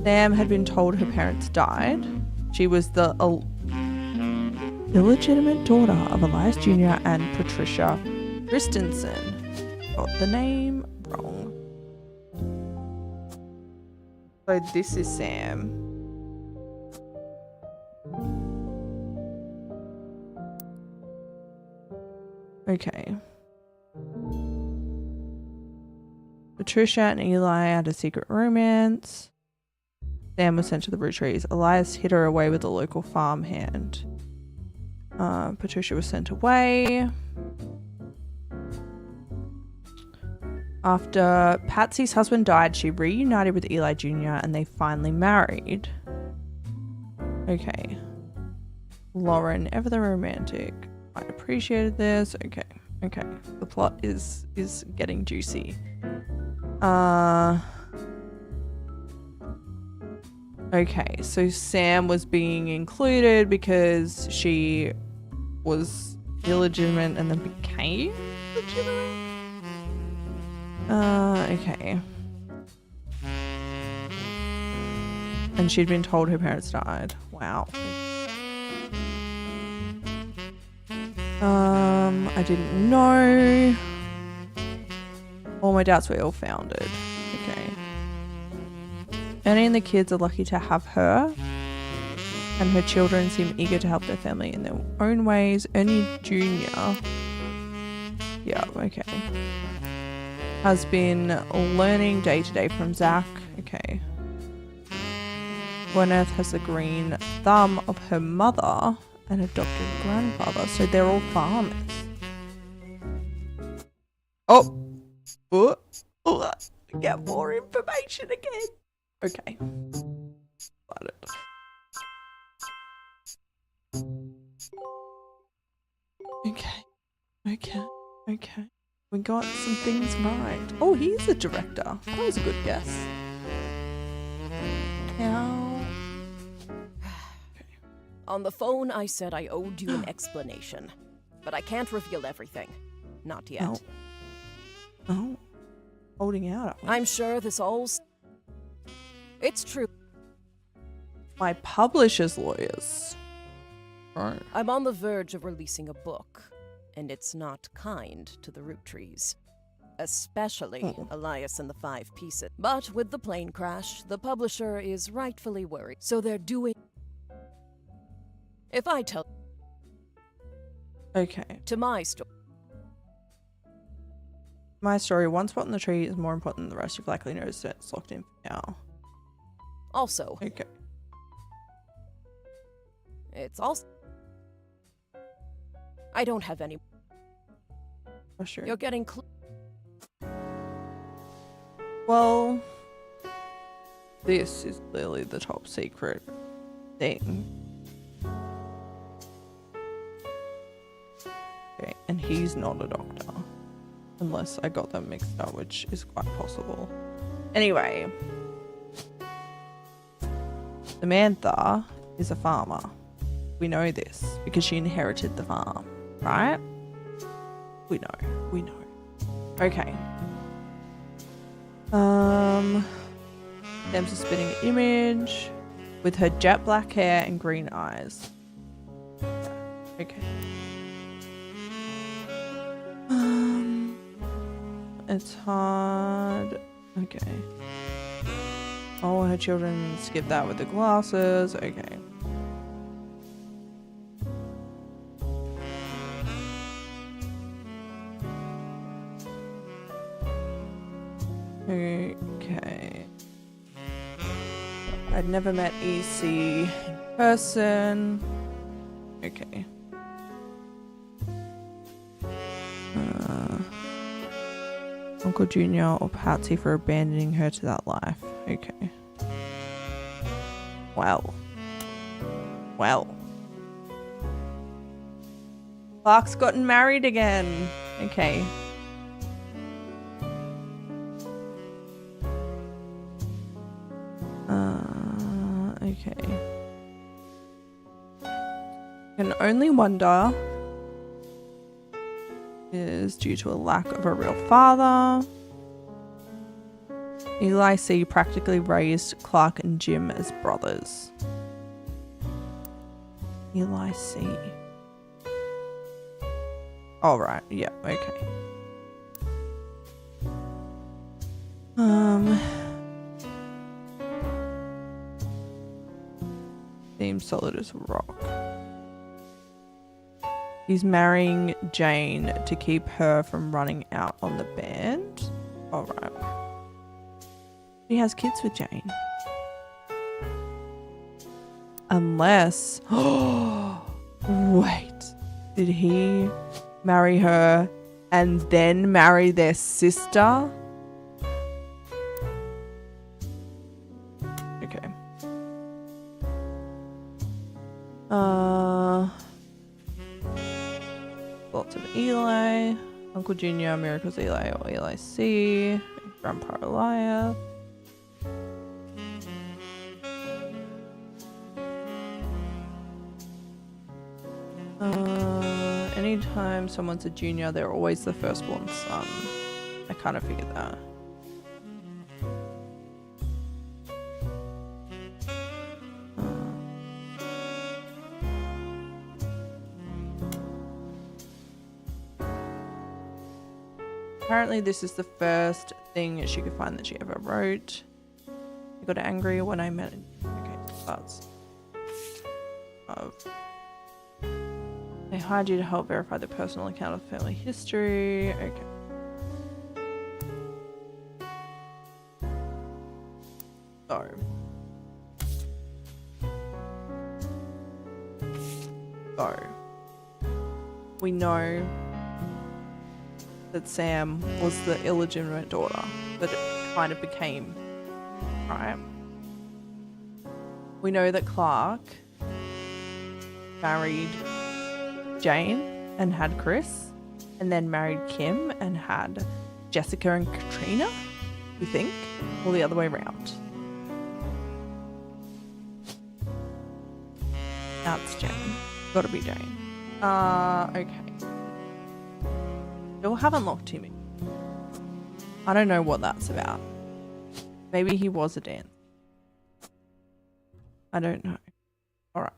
Sam had been told her parents died. She was the illegitimate daughter of Elias Jr. and Patricia Christensen. Got the name wrong. So this is Sam. Okay. Patricia and Eli had a secret romance. Sam was sent to the Roottrees. Elias hid her away with a local farmhand. Patricia was sent away. After Patsy's husband died, she reunited with Eli Jr. and they finally married. Okay. Lauren, ever the romantic. I appreciated this. Okay. Okay. The plot is getting juicy. Okay, so Sam was being included because she was illegitimate and then became legitimate? Okay. And she'd been told her parents died. Wow. I didn't know. All my doubts were ill-founded. Okay. Ernie and the kids are lucky to have her, and her children seem eager to help their family in their own ways. Ernie Jr. Yeah, okay. Has been learning day to day from Zach. Okay. Gwyneth has the green thumb of her mother and adopted grandfather, so they're all farmers. Oh! Get more information again. Okay. Got it. Okay. Okay. Okay. We got some things right. Oh, he's the director. That was a good guess. Now... Okay. On the phone, I said I owed you an explanation. But I can't reveal everything. Not yet. Oh. Oh. Holding out. I'm sure this all's... It's true. My publisher's lawyers. Right. I'm on the verge of releasing a book, and it's not kind to the Roottrees. especially Elias and the 5 Pieces. But with the plane crash, the publisher is rightfully worried. So they're doing... If I tell... Okay. To my story. My story, one spot in the tree is more important than the rest. You've likely noticed it. It's locked in for now. Also. Okay. It's also... I don't have any... Oh, sure. You're getting well, this is clearly the top secret thing. Okay, and he's not a doctor. Unless I got them mixed up, which is quite possible. Anyway. Samantha is a farmer. We know this because she inherited the farm, right? We know. Okay. Sam's a spitting image with her jet black hair and green eyes. Okay. It's hard. Okay. Oh, her children skip that with the glasses. Okay. Okay. I'd never met EC in person. Okay. Uncle Junior or Patsy for abandoning her to that life. Okay. Well. Clark's gotten married again. Okay. Okay. Can only wonder is due to a lack of a real father. Eli C. practically raised Clark and Jim as brothers. Eli C. All right. Yeah. Okay. Seems solid as a rock. He's marrying Jane to keep her from running out on the band. All right. He has kids with Jane. Unless... Wait. Did he marry her and then marry their sister? Okay. Lots of Eli. Uncle Junior, Miracles Eli or Eli C. Grandpa Elias. Anytime someone's a junior, they're always the firstborn son. I kind of figured that. Apparently this is the first thing she could find that she ever wrote. I got angry when I met... Okay, starts. They hired you to help verify the personal account of family history. Okay. So. We know that Sam was the illegitimate daughter that it kind of became, right? We know that Clark married Jane and had Chris, and then married Kim and had Jessica and Katrina, we think, or the other way around. That's Jane. Gotta be Jane. Okay. Still haven't locked him in. I don't know what that's about. Maybe he was a dance. I don't know. Alright.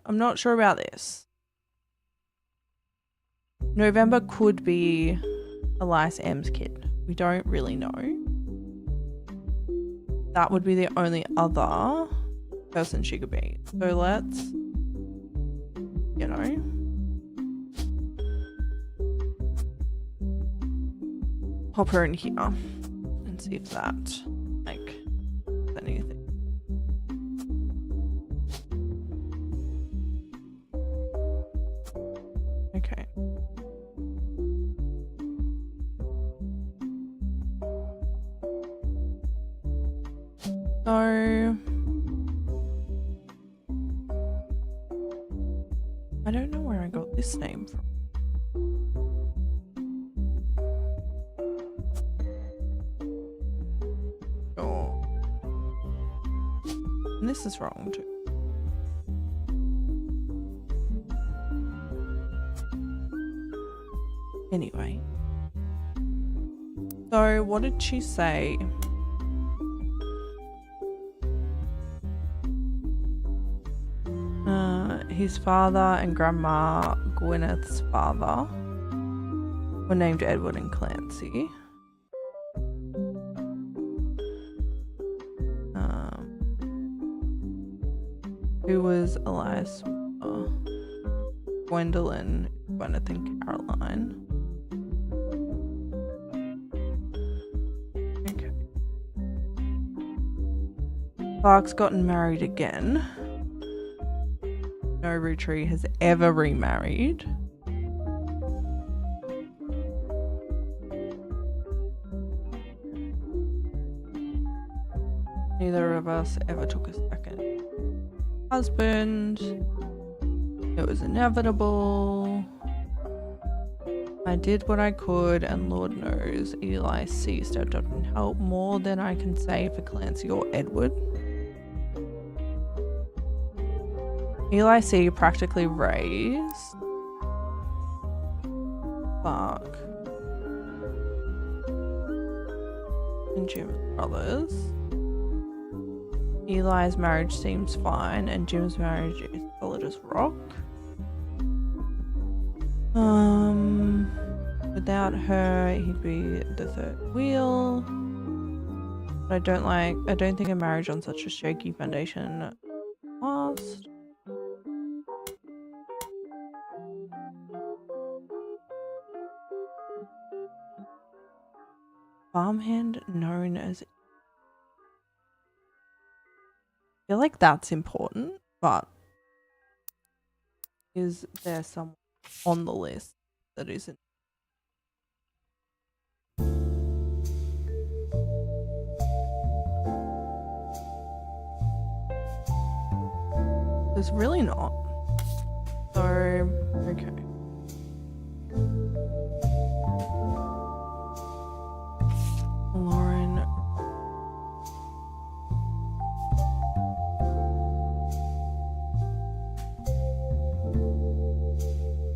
I'm not sure about this. November could be Elias M's kid. We don't really know. That would be the only other person she could be. So let's, you know, pop her in here and see if that, like, is anything. Okay. So I don't know where I got this name from. Oh. And this is wrong too. Anyway. So what did she say? His father and Grandma Gwyneth's father were named Edward and Clancy. Who was Elias? Gwendolyn, Gwyneth and Caroline. Okay. Clark's gotten married again. No Roottrees has ever remarried. Neither of us ever took a second husband. It was inevitable. I did what I could, and Lord knows Eli C stepped up and helped more than I can say for Clancy or Edward. Eli C practically raised Clark and Jim's brothers. Eli's marriage seems fine, and Jim's marriage is solid as rock. Without her, he'd be the third wheel. But I don't think a marriage on such a shaky foundation lasts. Farmhand known as... I feel like that's important, but is there someone on the list that isn't? There's really not. So, okay. Lauren.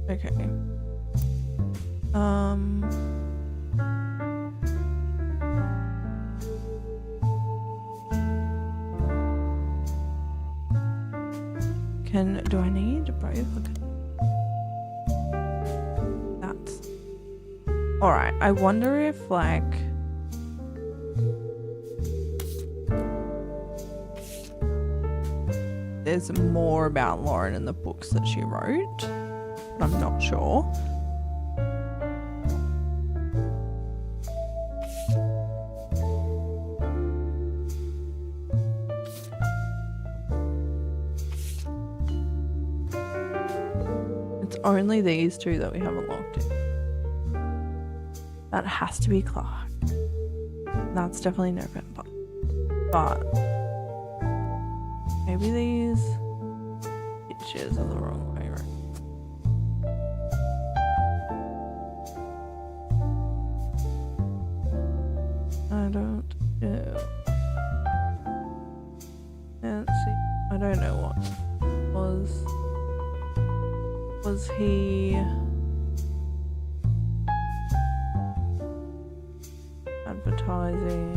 Okay. Do I need both? Okay. That's alright. I wonder if like there's more about Lauren in the books that she wrote, but I'm not sure. It's only these two that we haven't locked in. That has to be Clark. That's definitely November. But maybe these pictures are the wrong way around. I don't know. Let's see. I don't know what was he advertising?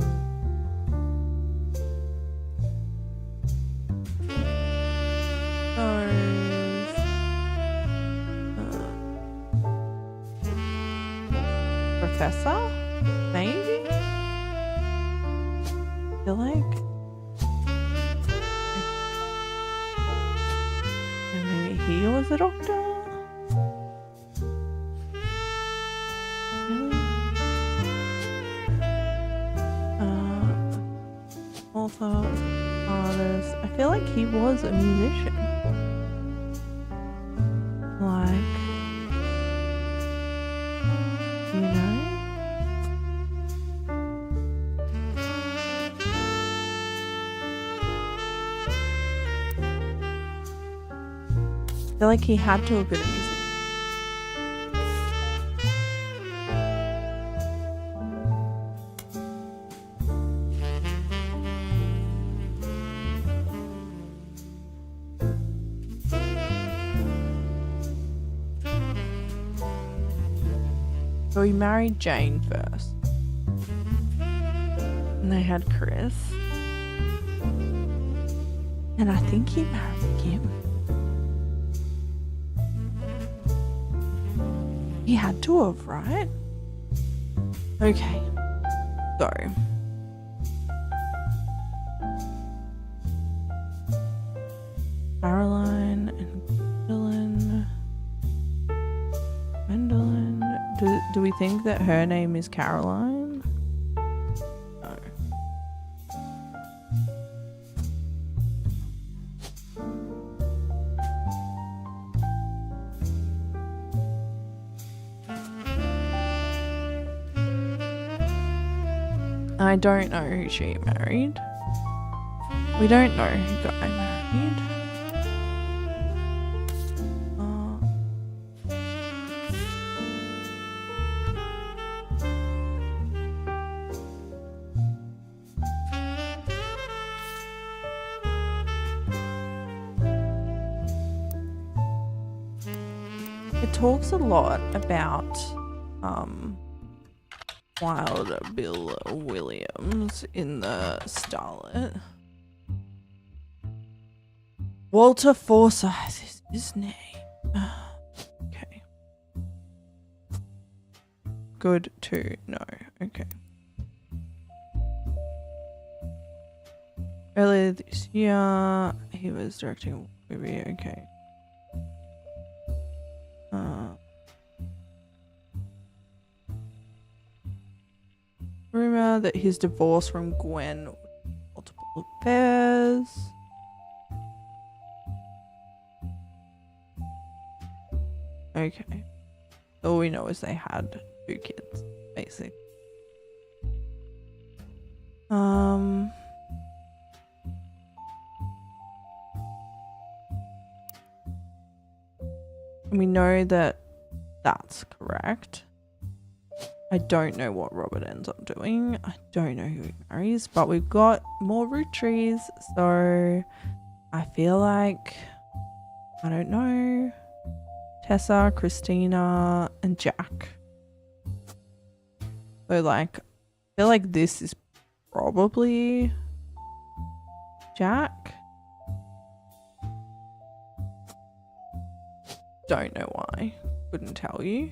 professor? Maybe? I feel like... And maybe he was a doctor? Really? Author, artist. I feel like he was a musician. Like, you know? I feel like he had to have been a musician. So he married Jane first. And they had Chris. And I think he married Kim. He had to have, right? Okay. So. Caroline and Gwendolyn. Do we think that her name is Caroline? No. I don't know who she married. We don't know who Guy married. It talks a lot about Wild Bill Williams in the Starlet. Walter Forsyth is his name. Okay. Good to know. Okay. Earlier this year, he was directing a movie. Okay. Rumor that his divorce from Gwen was multiple affairs. Okay. All we know is they had 2 kids, basically. We know that that's correct. I don't know what Robert ends up doing. I don't know who he marries, but we've got more Roottrees, so I feel like, I don't know, Tessa, Christina, and Jack. So like, I feel like this is probably Jack. Don't know why. Couldn't tell you.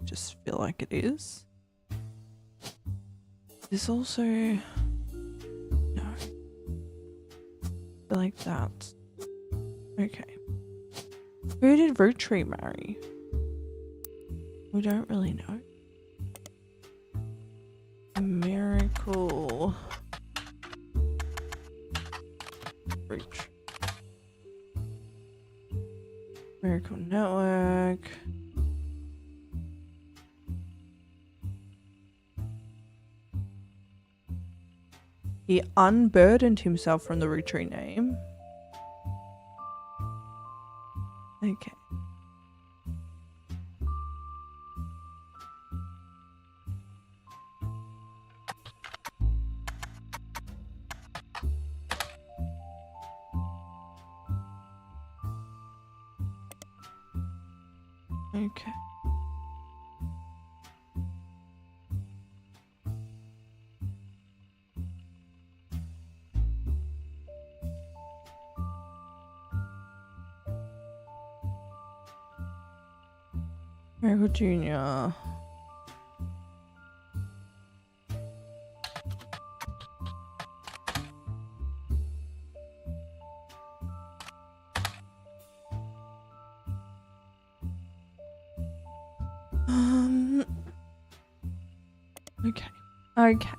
Just feel like it is. This also... No. I feel like that. Okay. Who did Roottrees marry? We don't really know. Miracle... Reach. Miracle Network. He unburdened himself from the Roottrees name. Okay. Okay. Miracle Jr. Okay. Okay.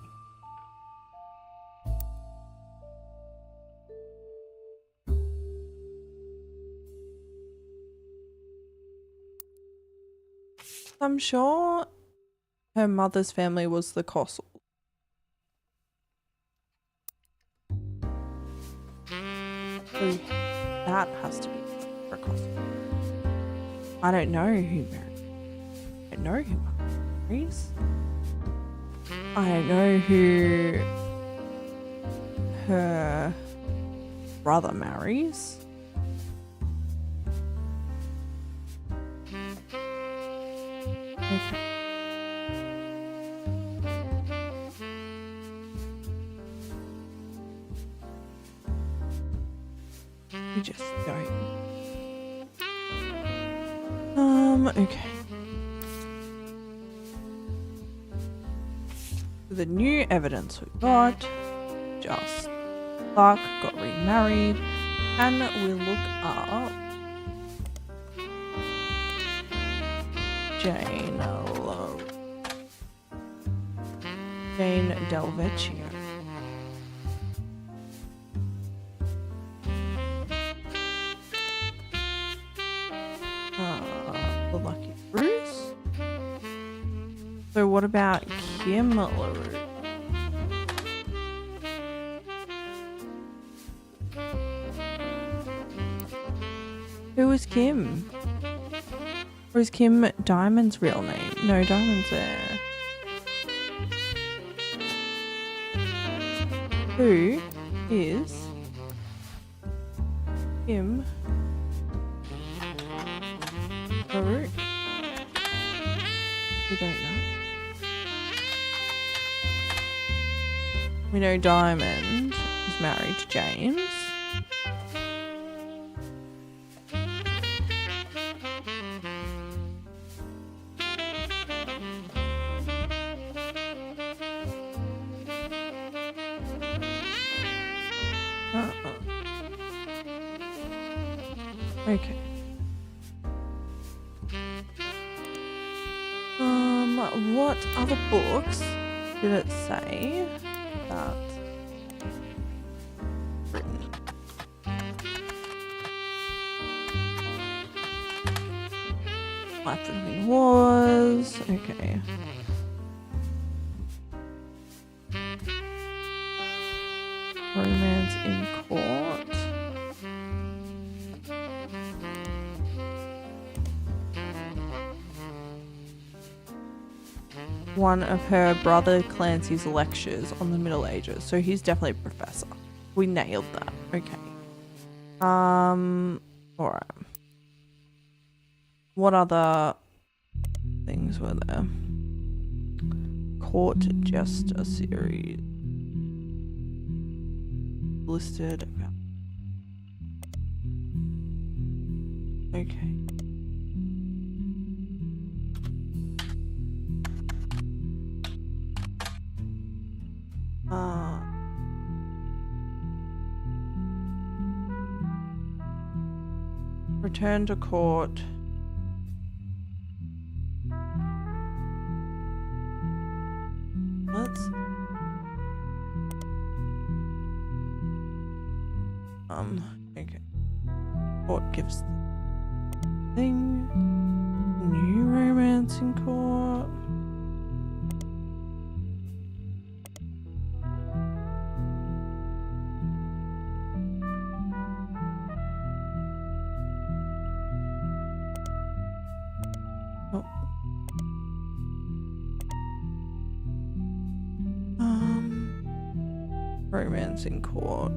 I'm sure her mother's family was the Cossel. So that has to be a Cossel. I don't know who married. I don't know who marries. I don't know who her brother marries. Okay. We just don't. Okay. The new evidence we got, just Clark got remarried, and we look up Jane Delvecchio. The Lucky Bruce. So what about Kim LaRue? Who is Kim? Or is Kim Diamond's real name? No, Diamond's there. Who is Kim LaRue? We don't know. We know Diamond is married to James. Okay. What other books did it say that written? Life Living Wars. Okay. Romance in Court. One of her brother Clancy's lectures on the Middle Ages. So he's definitely a professor. We nailed that. Okay. Alright. What other things were there? Court Jester series. Listed. Okay. Return to court. Let's okay. Court gives the thing. New romance in court. Romance in court.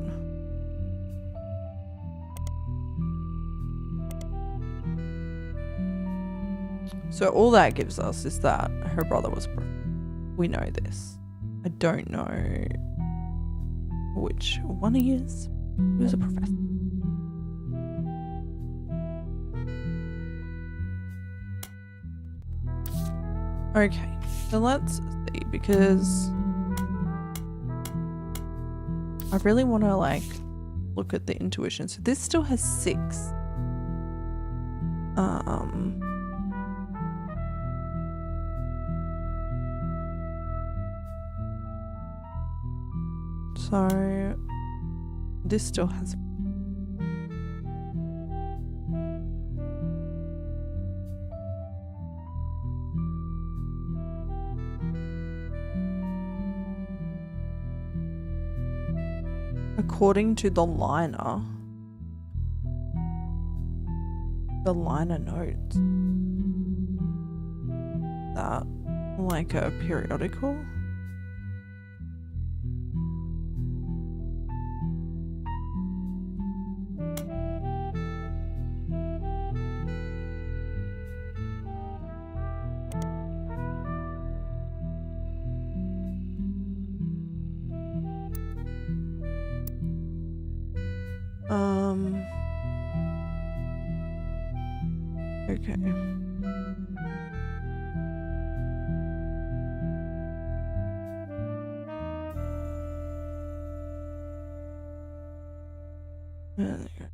So all that gives us is that her brother was we know this. I don't know which one he is. He was a professor. Okay, so let's see, because I really want to like look at the intuition. So this still has 6. So this still has. According to the liner notes that like a periodical. Okay. Okay.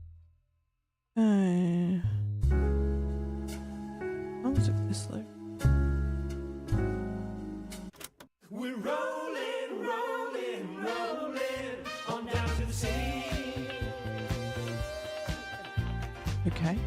How was it this low? We're rolling, rolling, rolling on down to the sea. Okay.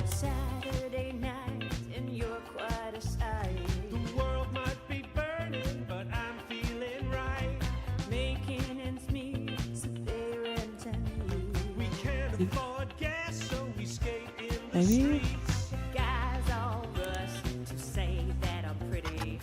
Saturday night and you're quite a sight. The world might be burning, but I'm feeling right. Making ends meet, so they rent and We can't afford gas, so we skate in the Maybe? streets. guys all rush to say that I'm pretty.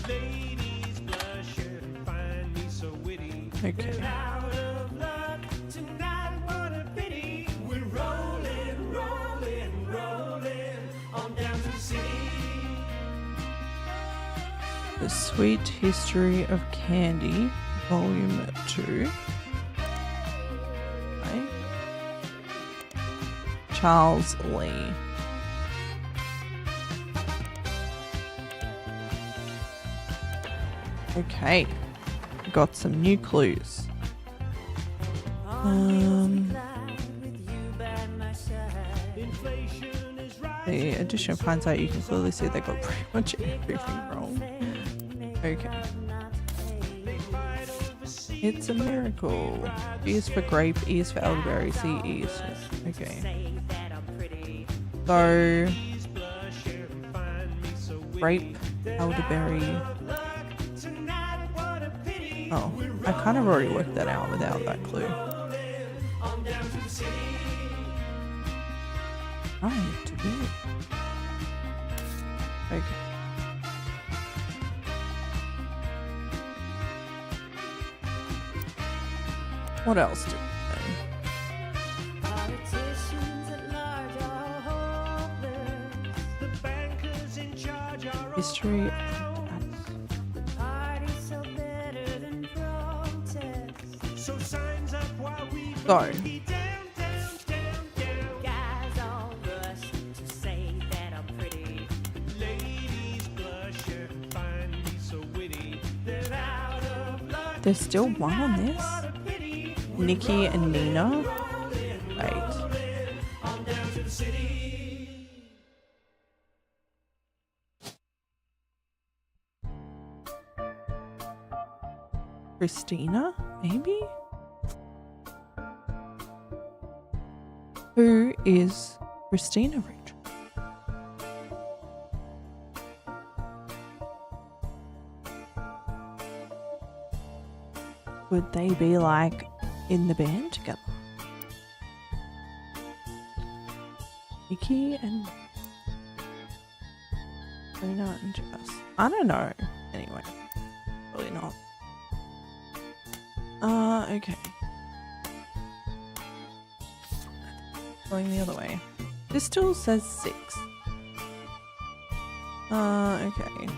Ladies blush and find me so witty. Okay. Out of luck tonight, what a pity. We're rolling, rolling, rolling on down to the sea. The Sweet History of Candy, Volume 2. Right. Charles Lee. Okay. Got some new clues. Inflation is rising. The addition of hindsight, you can clearly see they got pretty much everything wrong. Okay. They fight overseas. It's a miracle. E is for grape, E is for elderberry, C, E is for... Okay. So, Ladies blush and find me so witty. grape, elderberry... Tonight, what a pity. Oh, I kind of already worked that out without that clue. On down to the sea. Right, to do. Okay. What else do we Politicians at large are hopeless. The bankers in charge are know? History. Parties so better than protests. so signs up while we Sorry. boogie down, down, down, down. Guys all rush to say that I'm pretty. Ladies blush and find me so witty. They're out of luck. There's still one on this? What a pity. Nikki and Nina? Wait. On down to the city. Christina? Maybe? Who is Christina Rich? Would they be like in the band together? Nikki and Luna and Jess. I don't know. Anyway, probably not. Okay. Going the other way. This still says 6. Okay.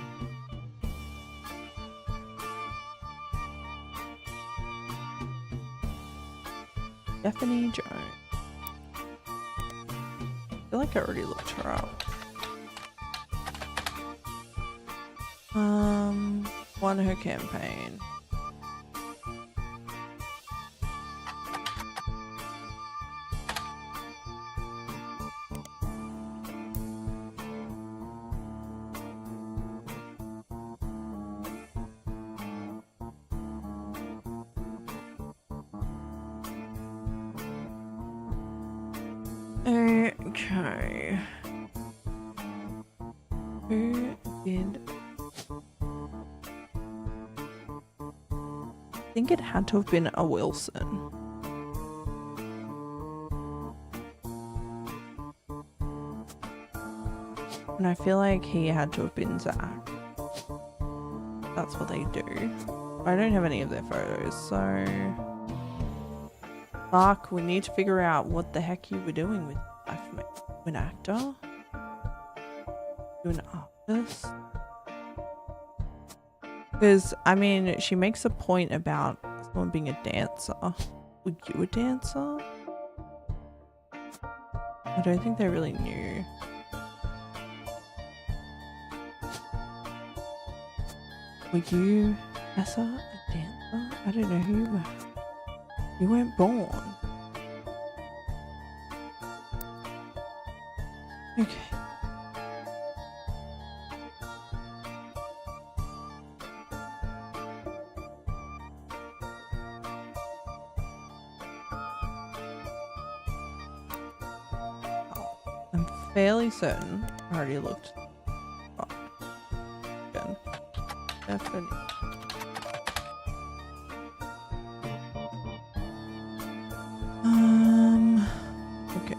Stephanie Jones. I feel like I already looked her up. Won her campaign. Okay. Who did... I think it had to have been a Wilson. And I feel like he had to have been Zach. That's what they do. I don't have any of their photos, so... Mark, we need to figure out what the heck you were doing with an actor? You an artist? Because, I mean, she makes a point about someone being a dancer. Were you a dancer? I don't think they really knew. Were you, Essa, a dancer? I don't know who you were. You weren't born. Okay. Oh, I'm fairly certain I already looked. Oh. Again. Definitely. Okay.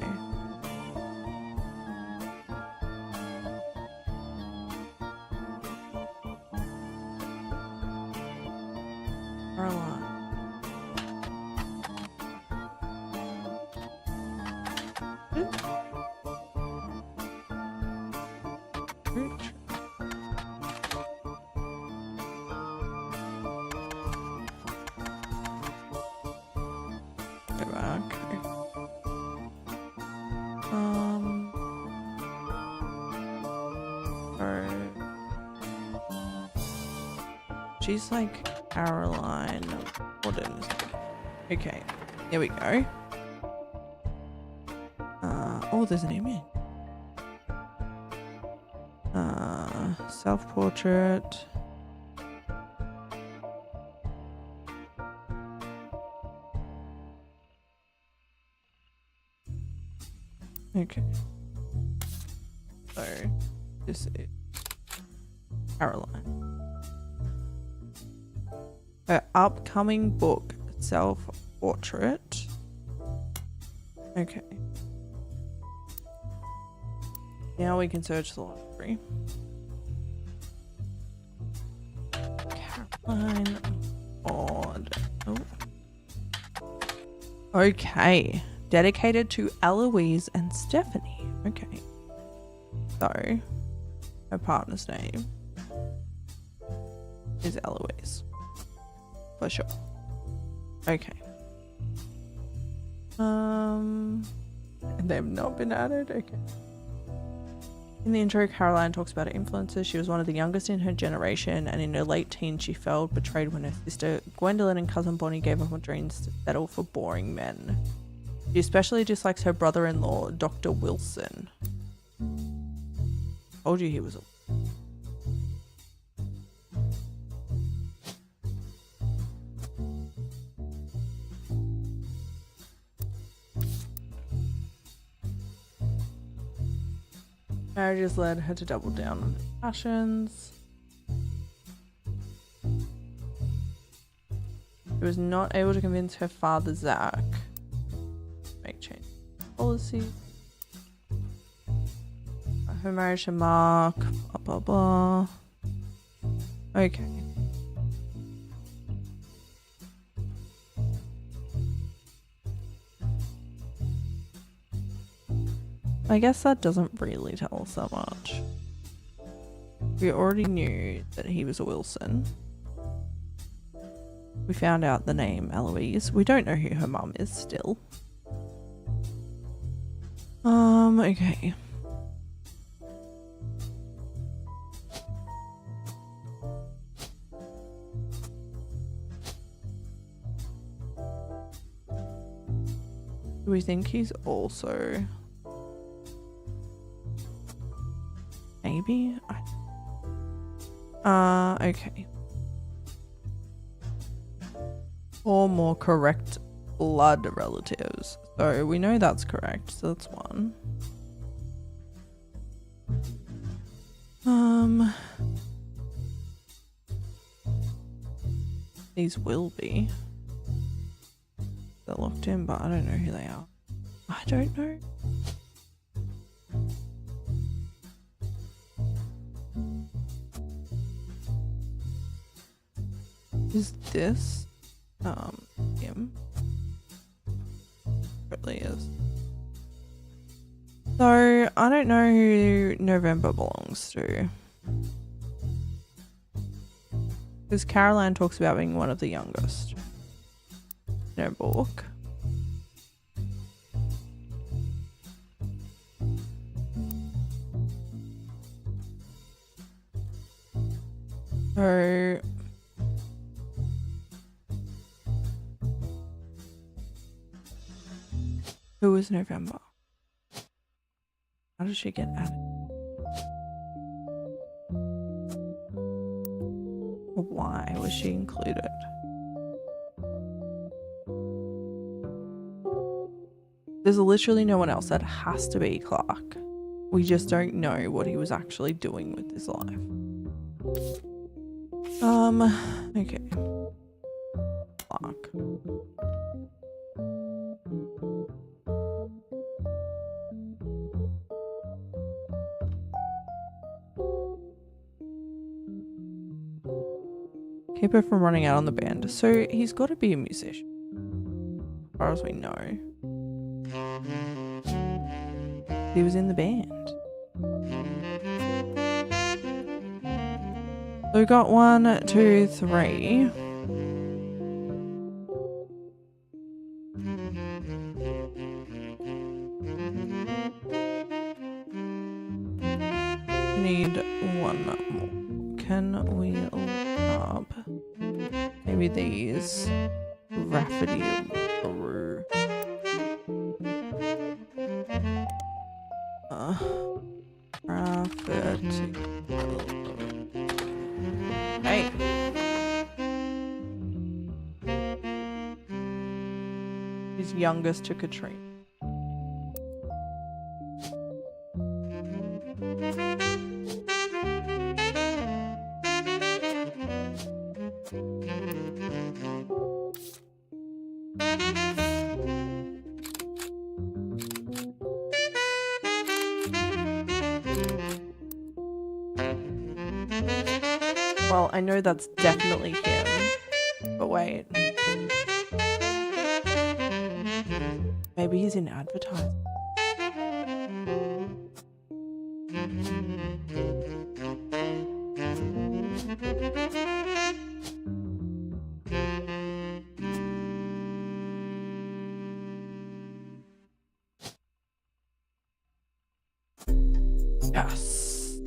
Caroline. She's like Caroline. Hold on a second. Okay, here we go. Oh, there's an image. Self-portrait. Okay. So, this is Caroline. Her upcoming book, Self-Portrait. Okay. Now we can search the library. Caroline Odd. Oh. Okay. Dedicated to Eloise and Stephanie. Okay. So, her partner's name is Eloise. For sure. Okay. They've not been added? Okay. In the intro, Caroline talks about her influences. She was one of the youngest in her generation, and in her late teens, she felt betrayed when her sister Gwendolyn and cousin Bonnie gave up her dreams to settle for boring men. She especially dislikes her brother-in-law, Dr. Wilson. Told you he was a... Marriages led her to double down on her passions. She was not able to convince her father, Zach, to make change policy. Her marriage to Mark, blah blah blah. Okay. I guess that doesn't really tell us that much. We already knew that he was a Wilson. We found out the name Eloise. We don't know who her mum is still. Okay. Do we think he's also... Maybe? Okay. Or more correct blood relatives. So we know that's correct. So that's one. These will be. They're locked in, but I don't know who they are. I don't know. Is this him? Really is. So I don't know who November belongs to. Because Caroline talks about being one of the youngest in her book. So who is November? How did she get added? Why was she included? There's literally no one else. That has to be Clark. We just don't know what he was actually doing with his life. Okay. Clark. Keep her from running out on the band. So he's got to be a musician, as far as we know. He was in the band. So we got 1, 2, 3. We need one more. Can we look up maybe these Rafferty LaRue? Rafferty. Hey. He's youngest to Katrina. Well, I know that's definitely him, but wait. Maybe he's in advertising. Yes.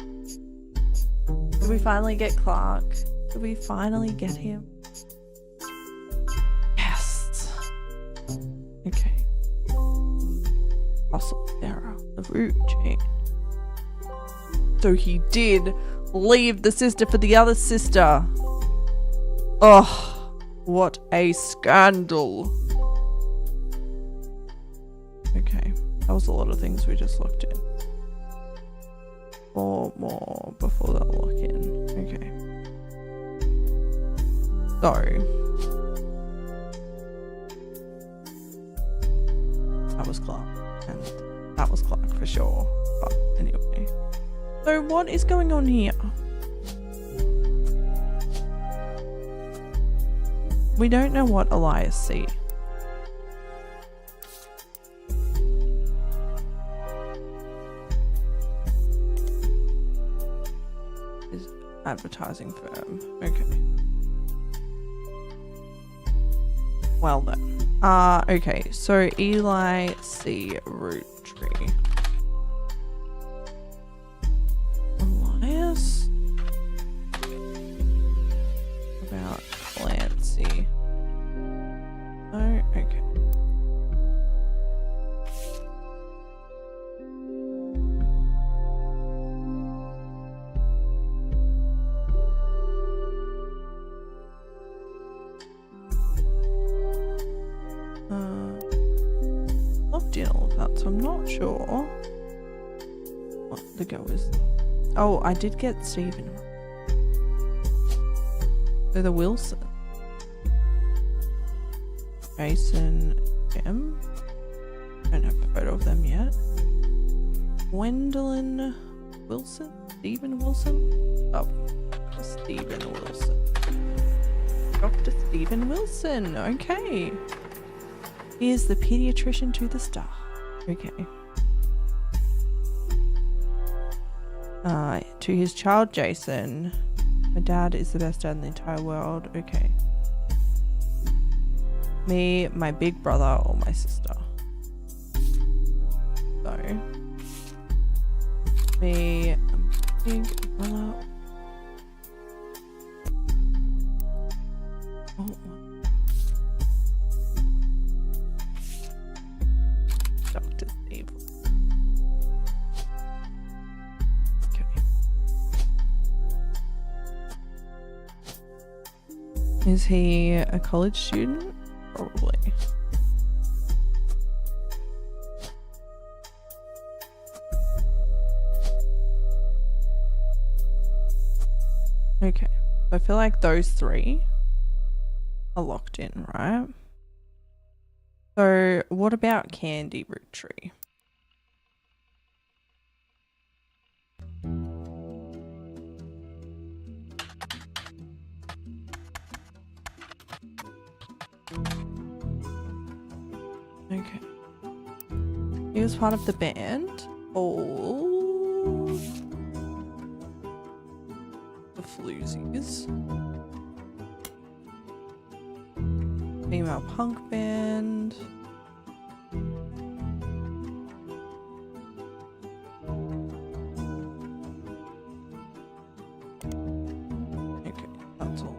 Did we finally get Clark? Did we finally get him? Yes. Okay. Russell Sarah, the root chain. So he did leave the sister for the other sister. Ugh, what a scandal. Okay, that was a lot of things we just looked in. 4 more before that lock in. Okay. So that was Clark, and that was Clark for sure. But anyway, so what is going on here? We don't know what Elias see. His advertising firm. Okay. Well then. Okay, so Eli C. Roottrees. Elias? About Clancy. Oh, okay. sure what the girl is. Oh, I did get Stephen. So the Wilson. Jason, Jim. Don't have a photo of them yet. Gwendolyn Wilson? Stephen Wilson? Oh, Stephen Wilson. Dr. Stephen Wilson. Okay. He is the pediatrician to the star. Okay. To his child Jason. My dad is the best dad in the entire world. Okay. Me, my big brother, or my sister. So. Me, a big brother. Oh. Dr. Steve. Okay. Is he a college student? Probably. Okay. I feel like those three are locked in, right? So what about Candy Roottrees? Okay. He was part of the band. Oh. The Floozies. Female punk band. Okay, that's all.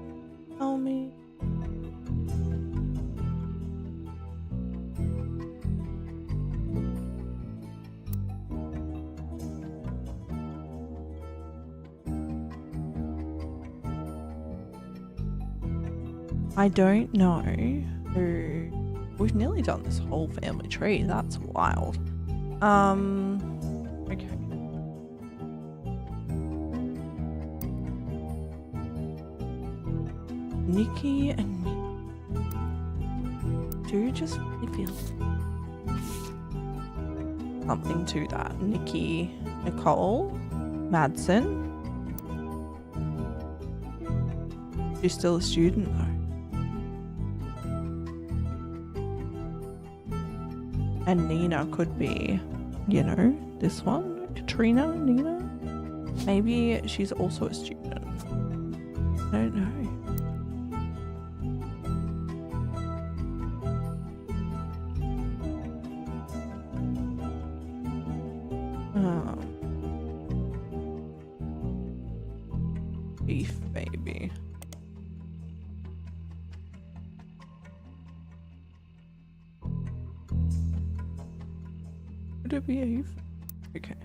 Tell me. I don't know who. We've nearly done this whole family tree. That's wild. Okay. Nikki and me. Do you just really feel something to that? Nikki, Nicole, Madsen. She's still a student though. And Nina could be, you know, this one. Katrina, Nina. Maybe she's also a student. I don't know. Beef baby. Could it be Eve? Okay.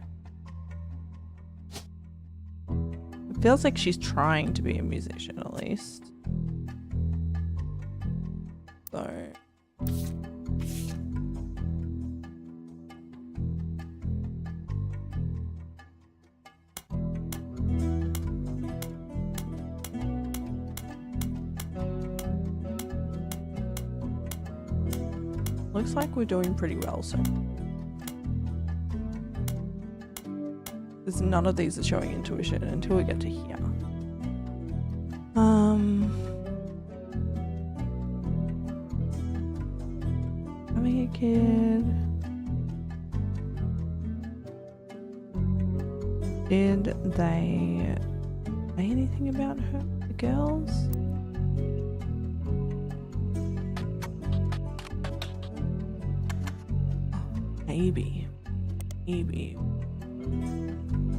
It feels like she's trying to be a musician at least. So. Looks like we're doing pretty well so. Because none of these are showing intuition until we get to here. Having a kid. Did they say anything about her, the girls? Maybe.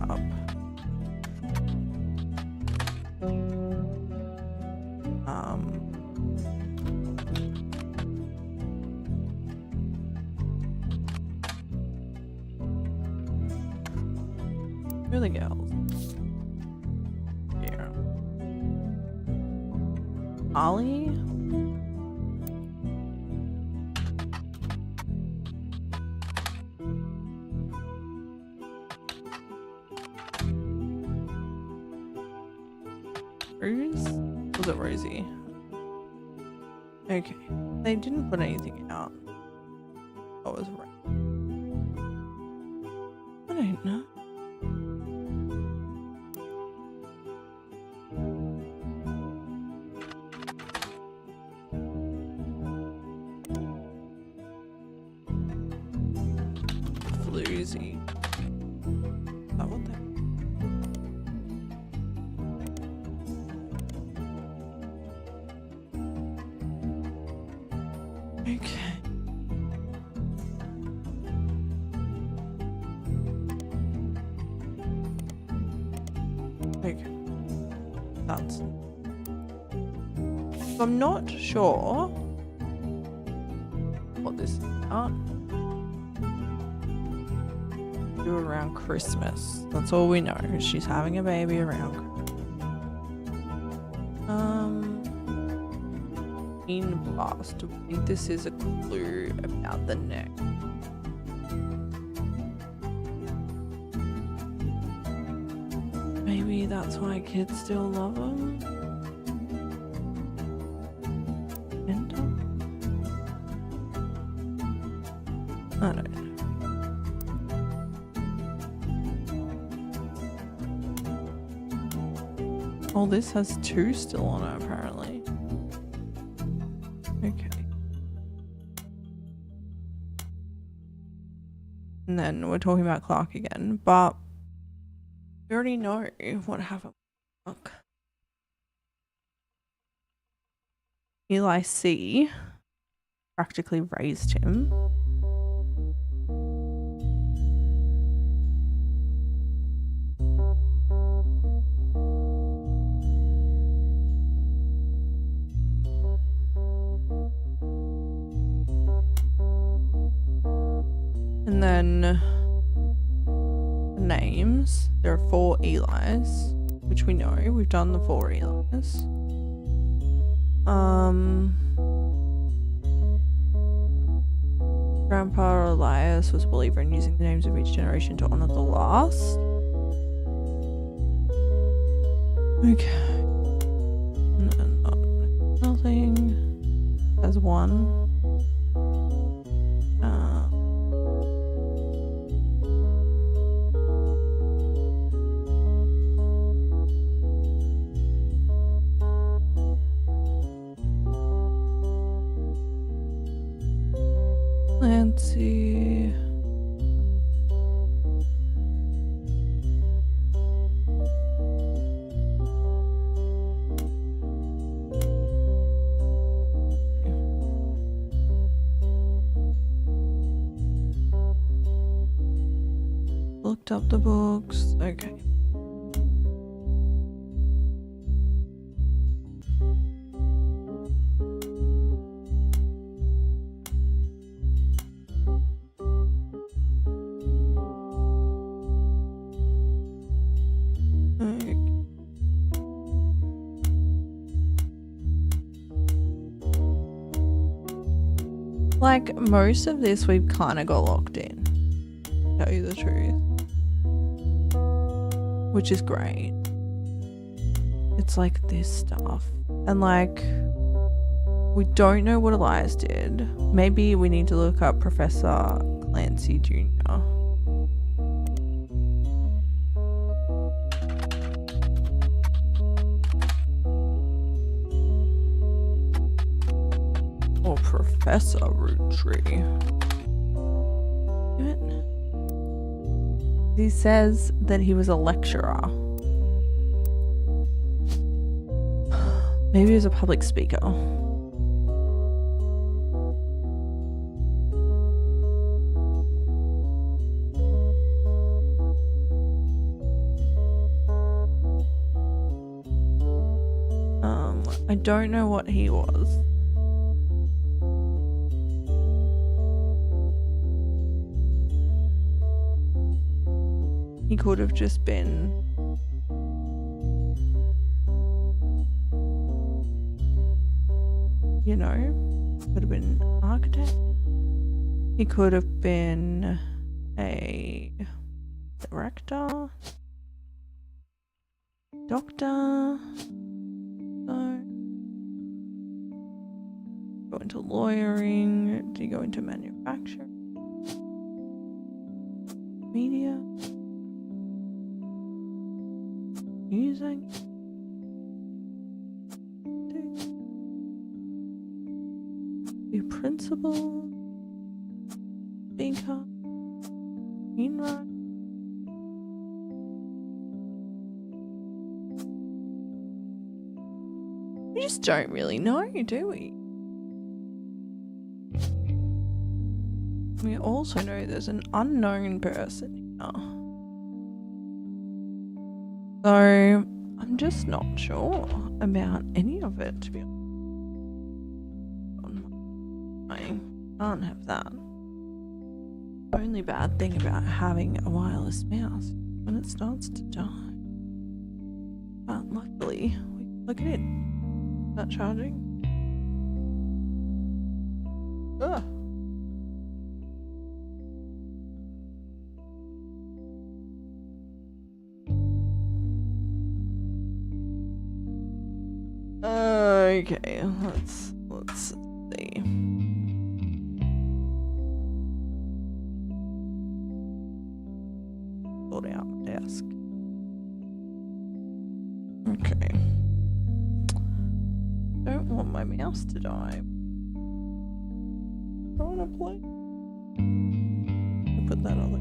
Up. Who are the girls? Yeah. Ollie? Rose? Was it Rosie? Okay. They didn't put anything out. Oh, it was right. I don't know. Floozy. Is that what that? Okay. Okay. That's. So I'm not sure what this is about. Do around Christmas. That's all we know. She's having a baby around Christmas. In blast. I think this is a clue about the neck. Maybe that's why kids still love them. Enter? I don't know. Oh, this has 2 still on it apparently. Okay. And then we're talking about Clark again, but we already know what happened with Clark. Eli C practically raised him. And then the names, there are 4 Eli's, which we know. We've done the 4 Eli's. Grandpa Elias was a believer in using the names of each generation to honor the last. Okay. Nothing. As 1. Let's see. Looked up the books. Okay. Like, most of this we've kind of got locked in, to tell you the truth, which is great. It's like this stuff, and like, we don't know what Elias did. Maybe we need to look up Professor Clancy Jr. Or Professor Roottrees. He says that he was a lecturer. Maybe he was a public speaker. I don't know what he was. He could have just been you know, could have been an architect. He could have been a director, doctor. into lawyering? Do you go into manufacturing? Media? Music? Be a principal? Speaker? Screenwriter? We just don't really know, do we? We also know there's an unknown person here. So, I'm just not sure about any of it, to be honest. I can't have that. The only bad thing about having a wireless mouse is when it starts to die. But luckily, we can plug it in. Not charging. Ugh. Okay, let's see. Sort out my desk. Okay. Don't want my mouse to die. I want to play. I'll put that on.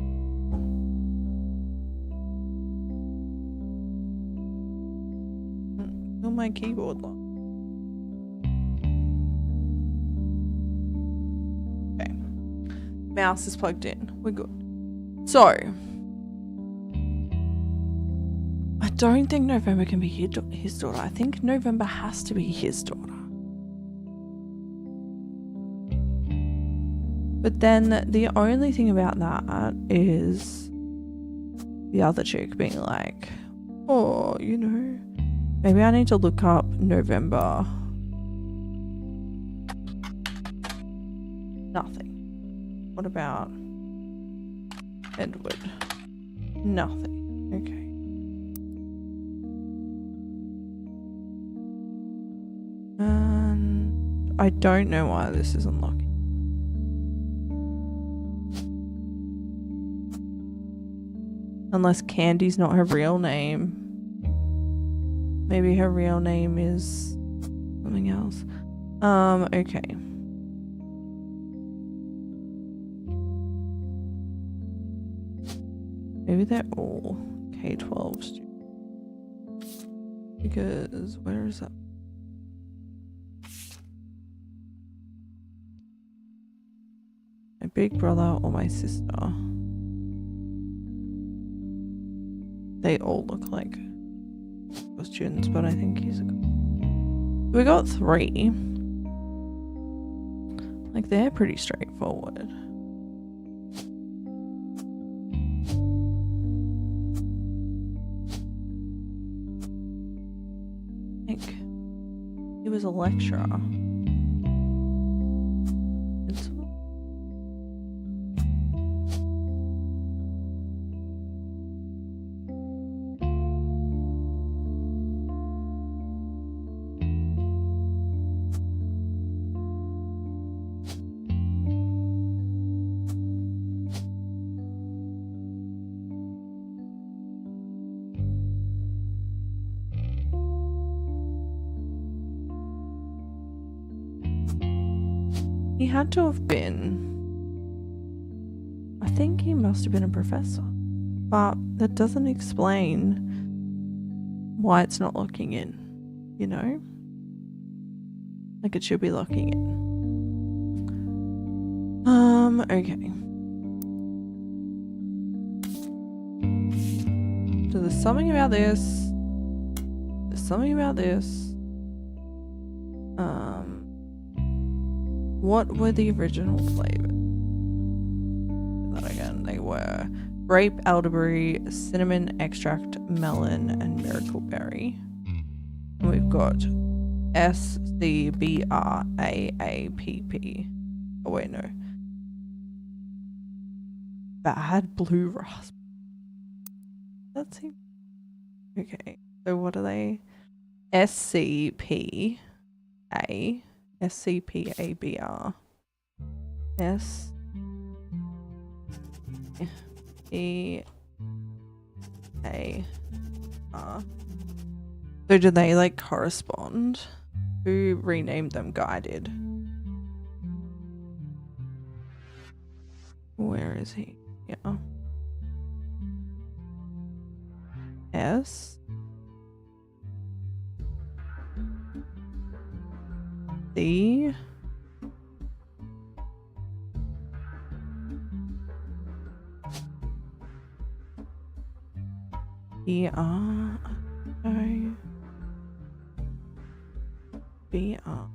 Kill my keyboard lock. Okay. Mouse is plugged in. We're good. So, I don't think November can be his daughter. I think November has to be his daughter. But then the only thing about that is the other chick being like, oh, you know, maybe I need to look up November. Nothing. What about Edward? Nothing. Okay. And I don't know why this isn't locking. Unless Candy's not her real name. Maybe her real name is something else. Okay. Maybe they're all K-12 students. Because where is that? My big brother or my sister. They all look like students, but I think he's a... We got 3. Like, they're pretty straightforward. Like, he was a lecturer. He had to have been... I think he must have been a professor. But that doesn't explain why it's not locking in, you know? Like it should be locking in. Okay. So there's something about this. There's something about this. What were the original flavors? That again, they were grape, elderberry, cinnamon extract, melon, and miracle berry. And we've got SCBRAAPP. Oh wait, no. Bad blue raspberry. That seems okay. So what are they? SCPA SCPABR. SCPAR. So did they like correspond? Who renamed them Guided? Where is he? Yeah. S. C. E-R. O. B-R.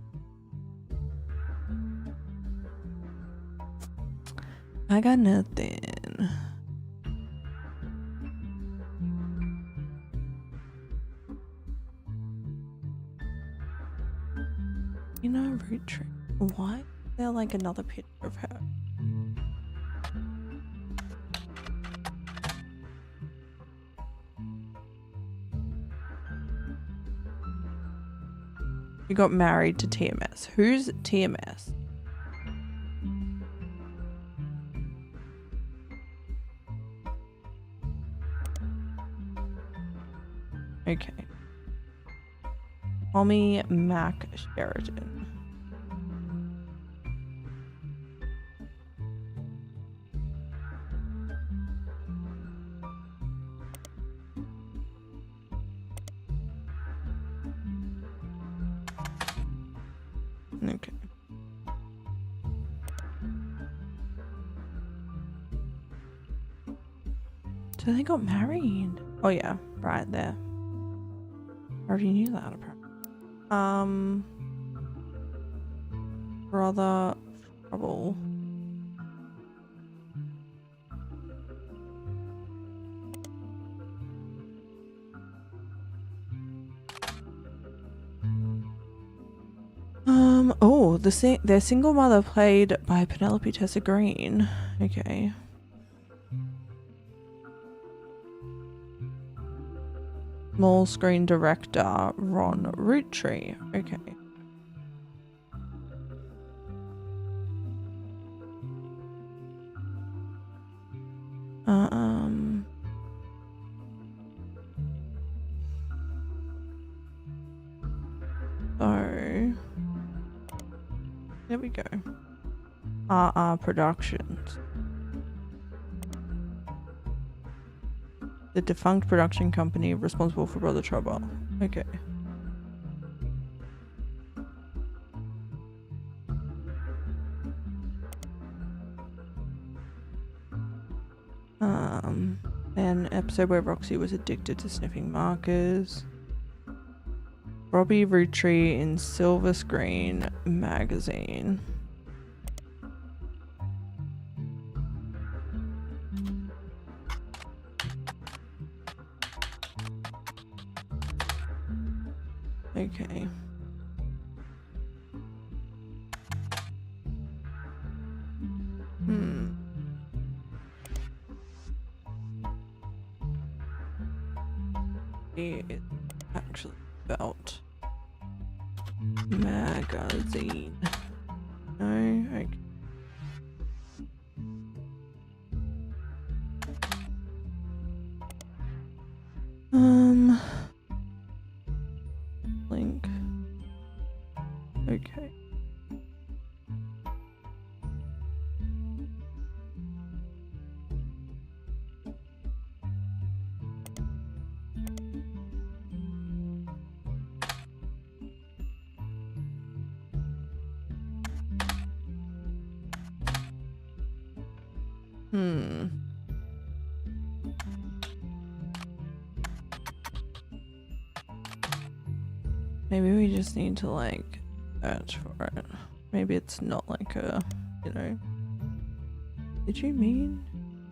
I got nothing. You know, Roottrees. Why is there like another picture of her? You got married to TMS. Who's TMS? Okay. Tommy Mac Sheridan. Okay. So they got married. Oh yeah, right there. I already knew that apparently. Brother trouble. Oh, their single mother played by Penelope Tessa Green. Okay. Small screen director Ron Roottrees. Okay. So there we go. RR Productions. The defunct production company responsible for Brother Trouble. Okay. An episode where Roxy was addicted to sniffing markers. Robbie Roottrees in Silver Screen magazine. Okay. It's actually about magazine. No, okay. Link. Okay. Maybe we just need to like search for it. Maybe it's not like a, you know. Did you mean?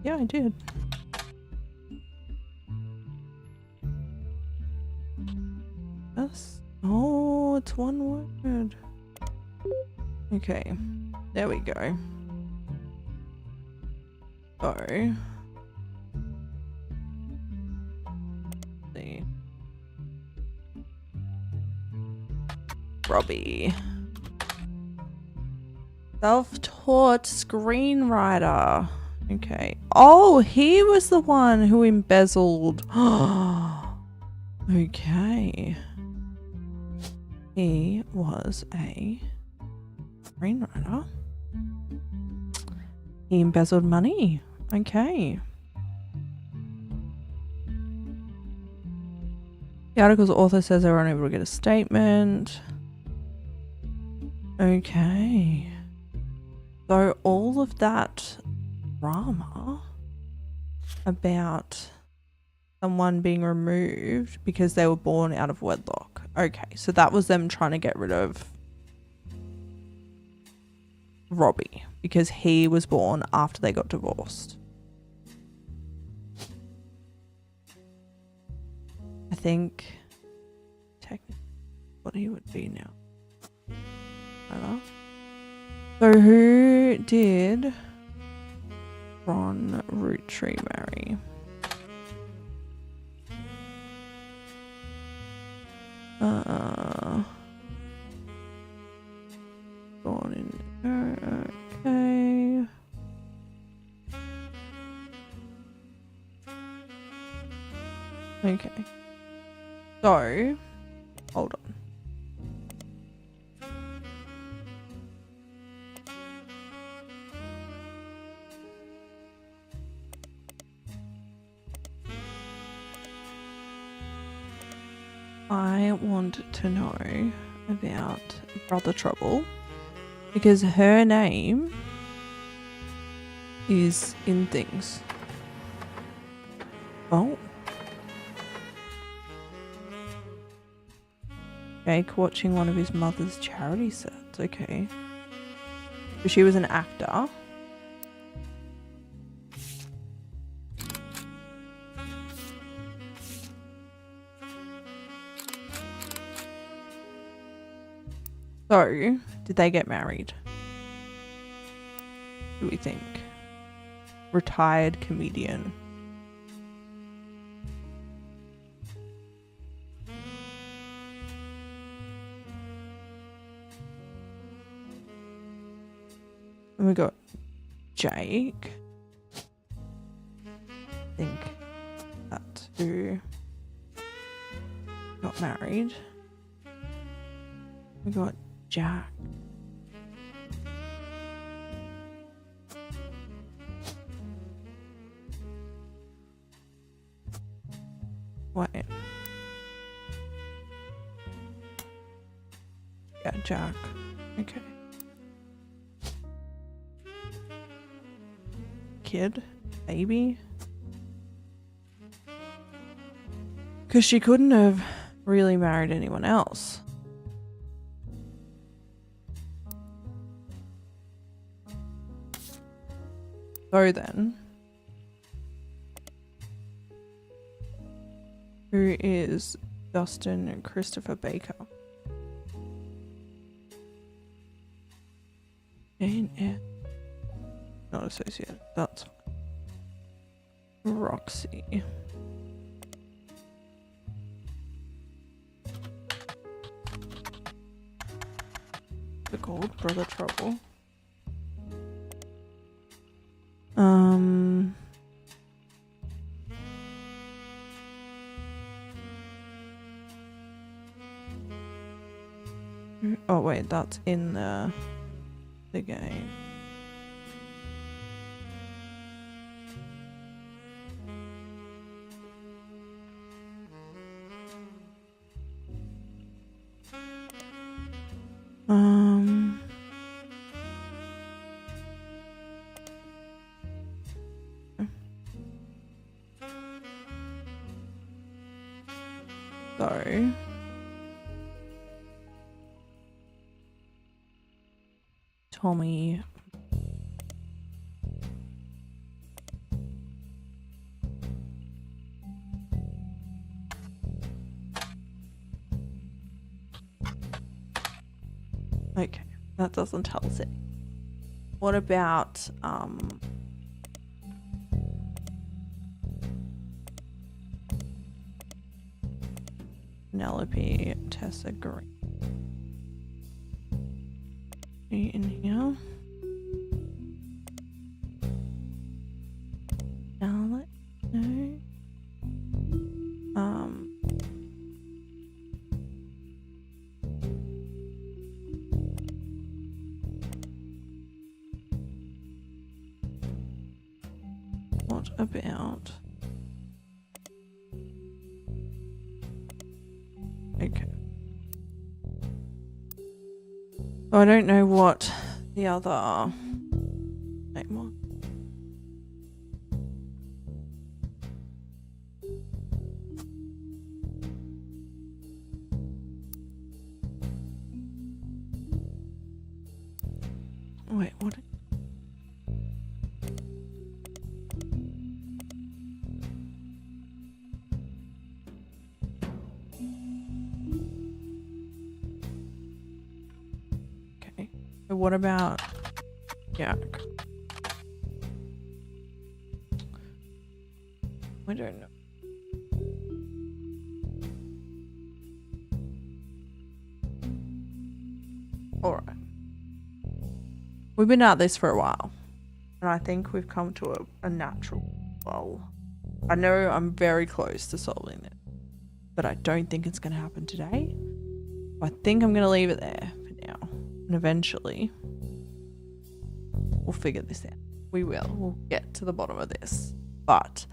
Yeah, I did. Yes. Oh, it's one word. Okay. There we go. So. See. Robbie. Self-taught screenwriter. Okay. Oh, he was the one who embezzled. Okay. He was a screenwriter. He embezzled money. Okay. The article's author says they were unable to get a statement. Okay. So all of that drama about someone being removed because they were born out of wedlock. Okay, so that was them trying to get rid of Robbie because he was born after they got divorced. I think technically what he would be now. So who did Ron Roottrees marry? Born in okay. Okay. So hold on. I want to know about Brother Trouble because her name is in things. Oh. Jake watching one of his mother's charity sets. Okay. So she was an actor. So, did they get married? Do we think? Retired comedian. And we got Jake. I think that's who got married. We got Jack. Wait. Yeah, Jack. Okay. Kid? Baby? Because she couldn't have really married anyone else. So then, who is Dustin and Christopher Baker? Jane Eyre. Not associated. That's fine. Roxy. The Gold Brother Trouble. Oh wait, that's in the game. So Tommy. Okay, that doesn't tell us it. What about Penelope, Tessa Green? In here. about... Okay. So I don't know what the other name was. Wait, what? Okay. So what about Jack? I don't know. Alright. We've been at this for a while. And I think we've come to a natural lull. I know I'm very close to solving it. But I don't think it's going to happen today. I think I'm going to leave it there for now. And eventually, we'll figure this out. We will. We'll get to the bottom of this. But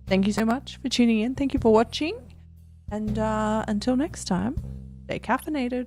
thank you so much for tuning in. Thank you for watching. And until next time, stay caffeinated.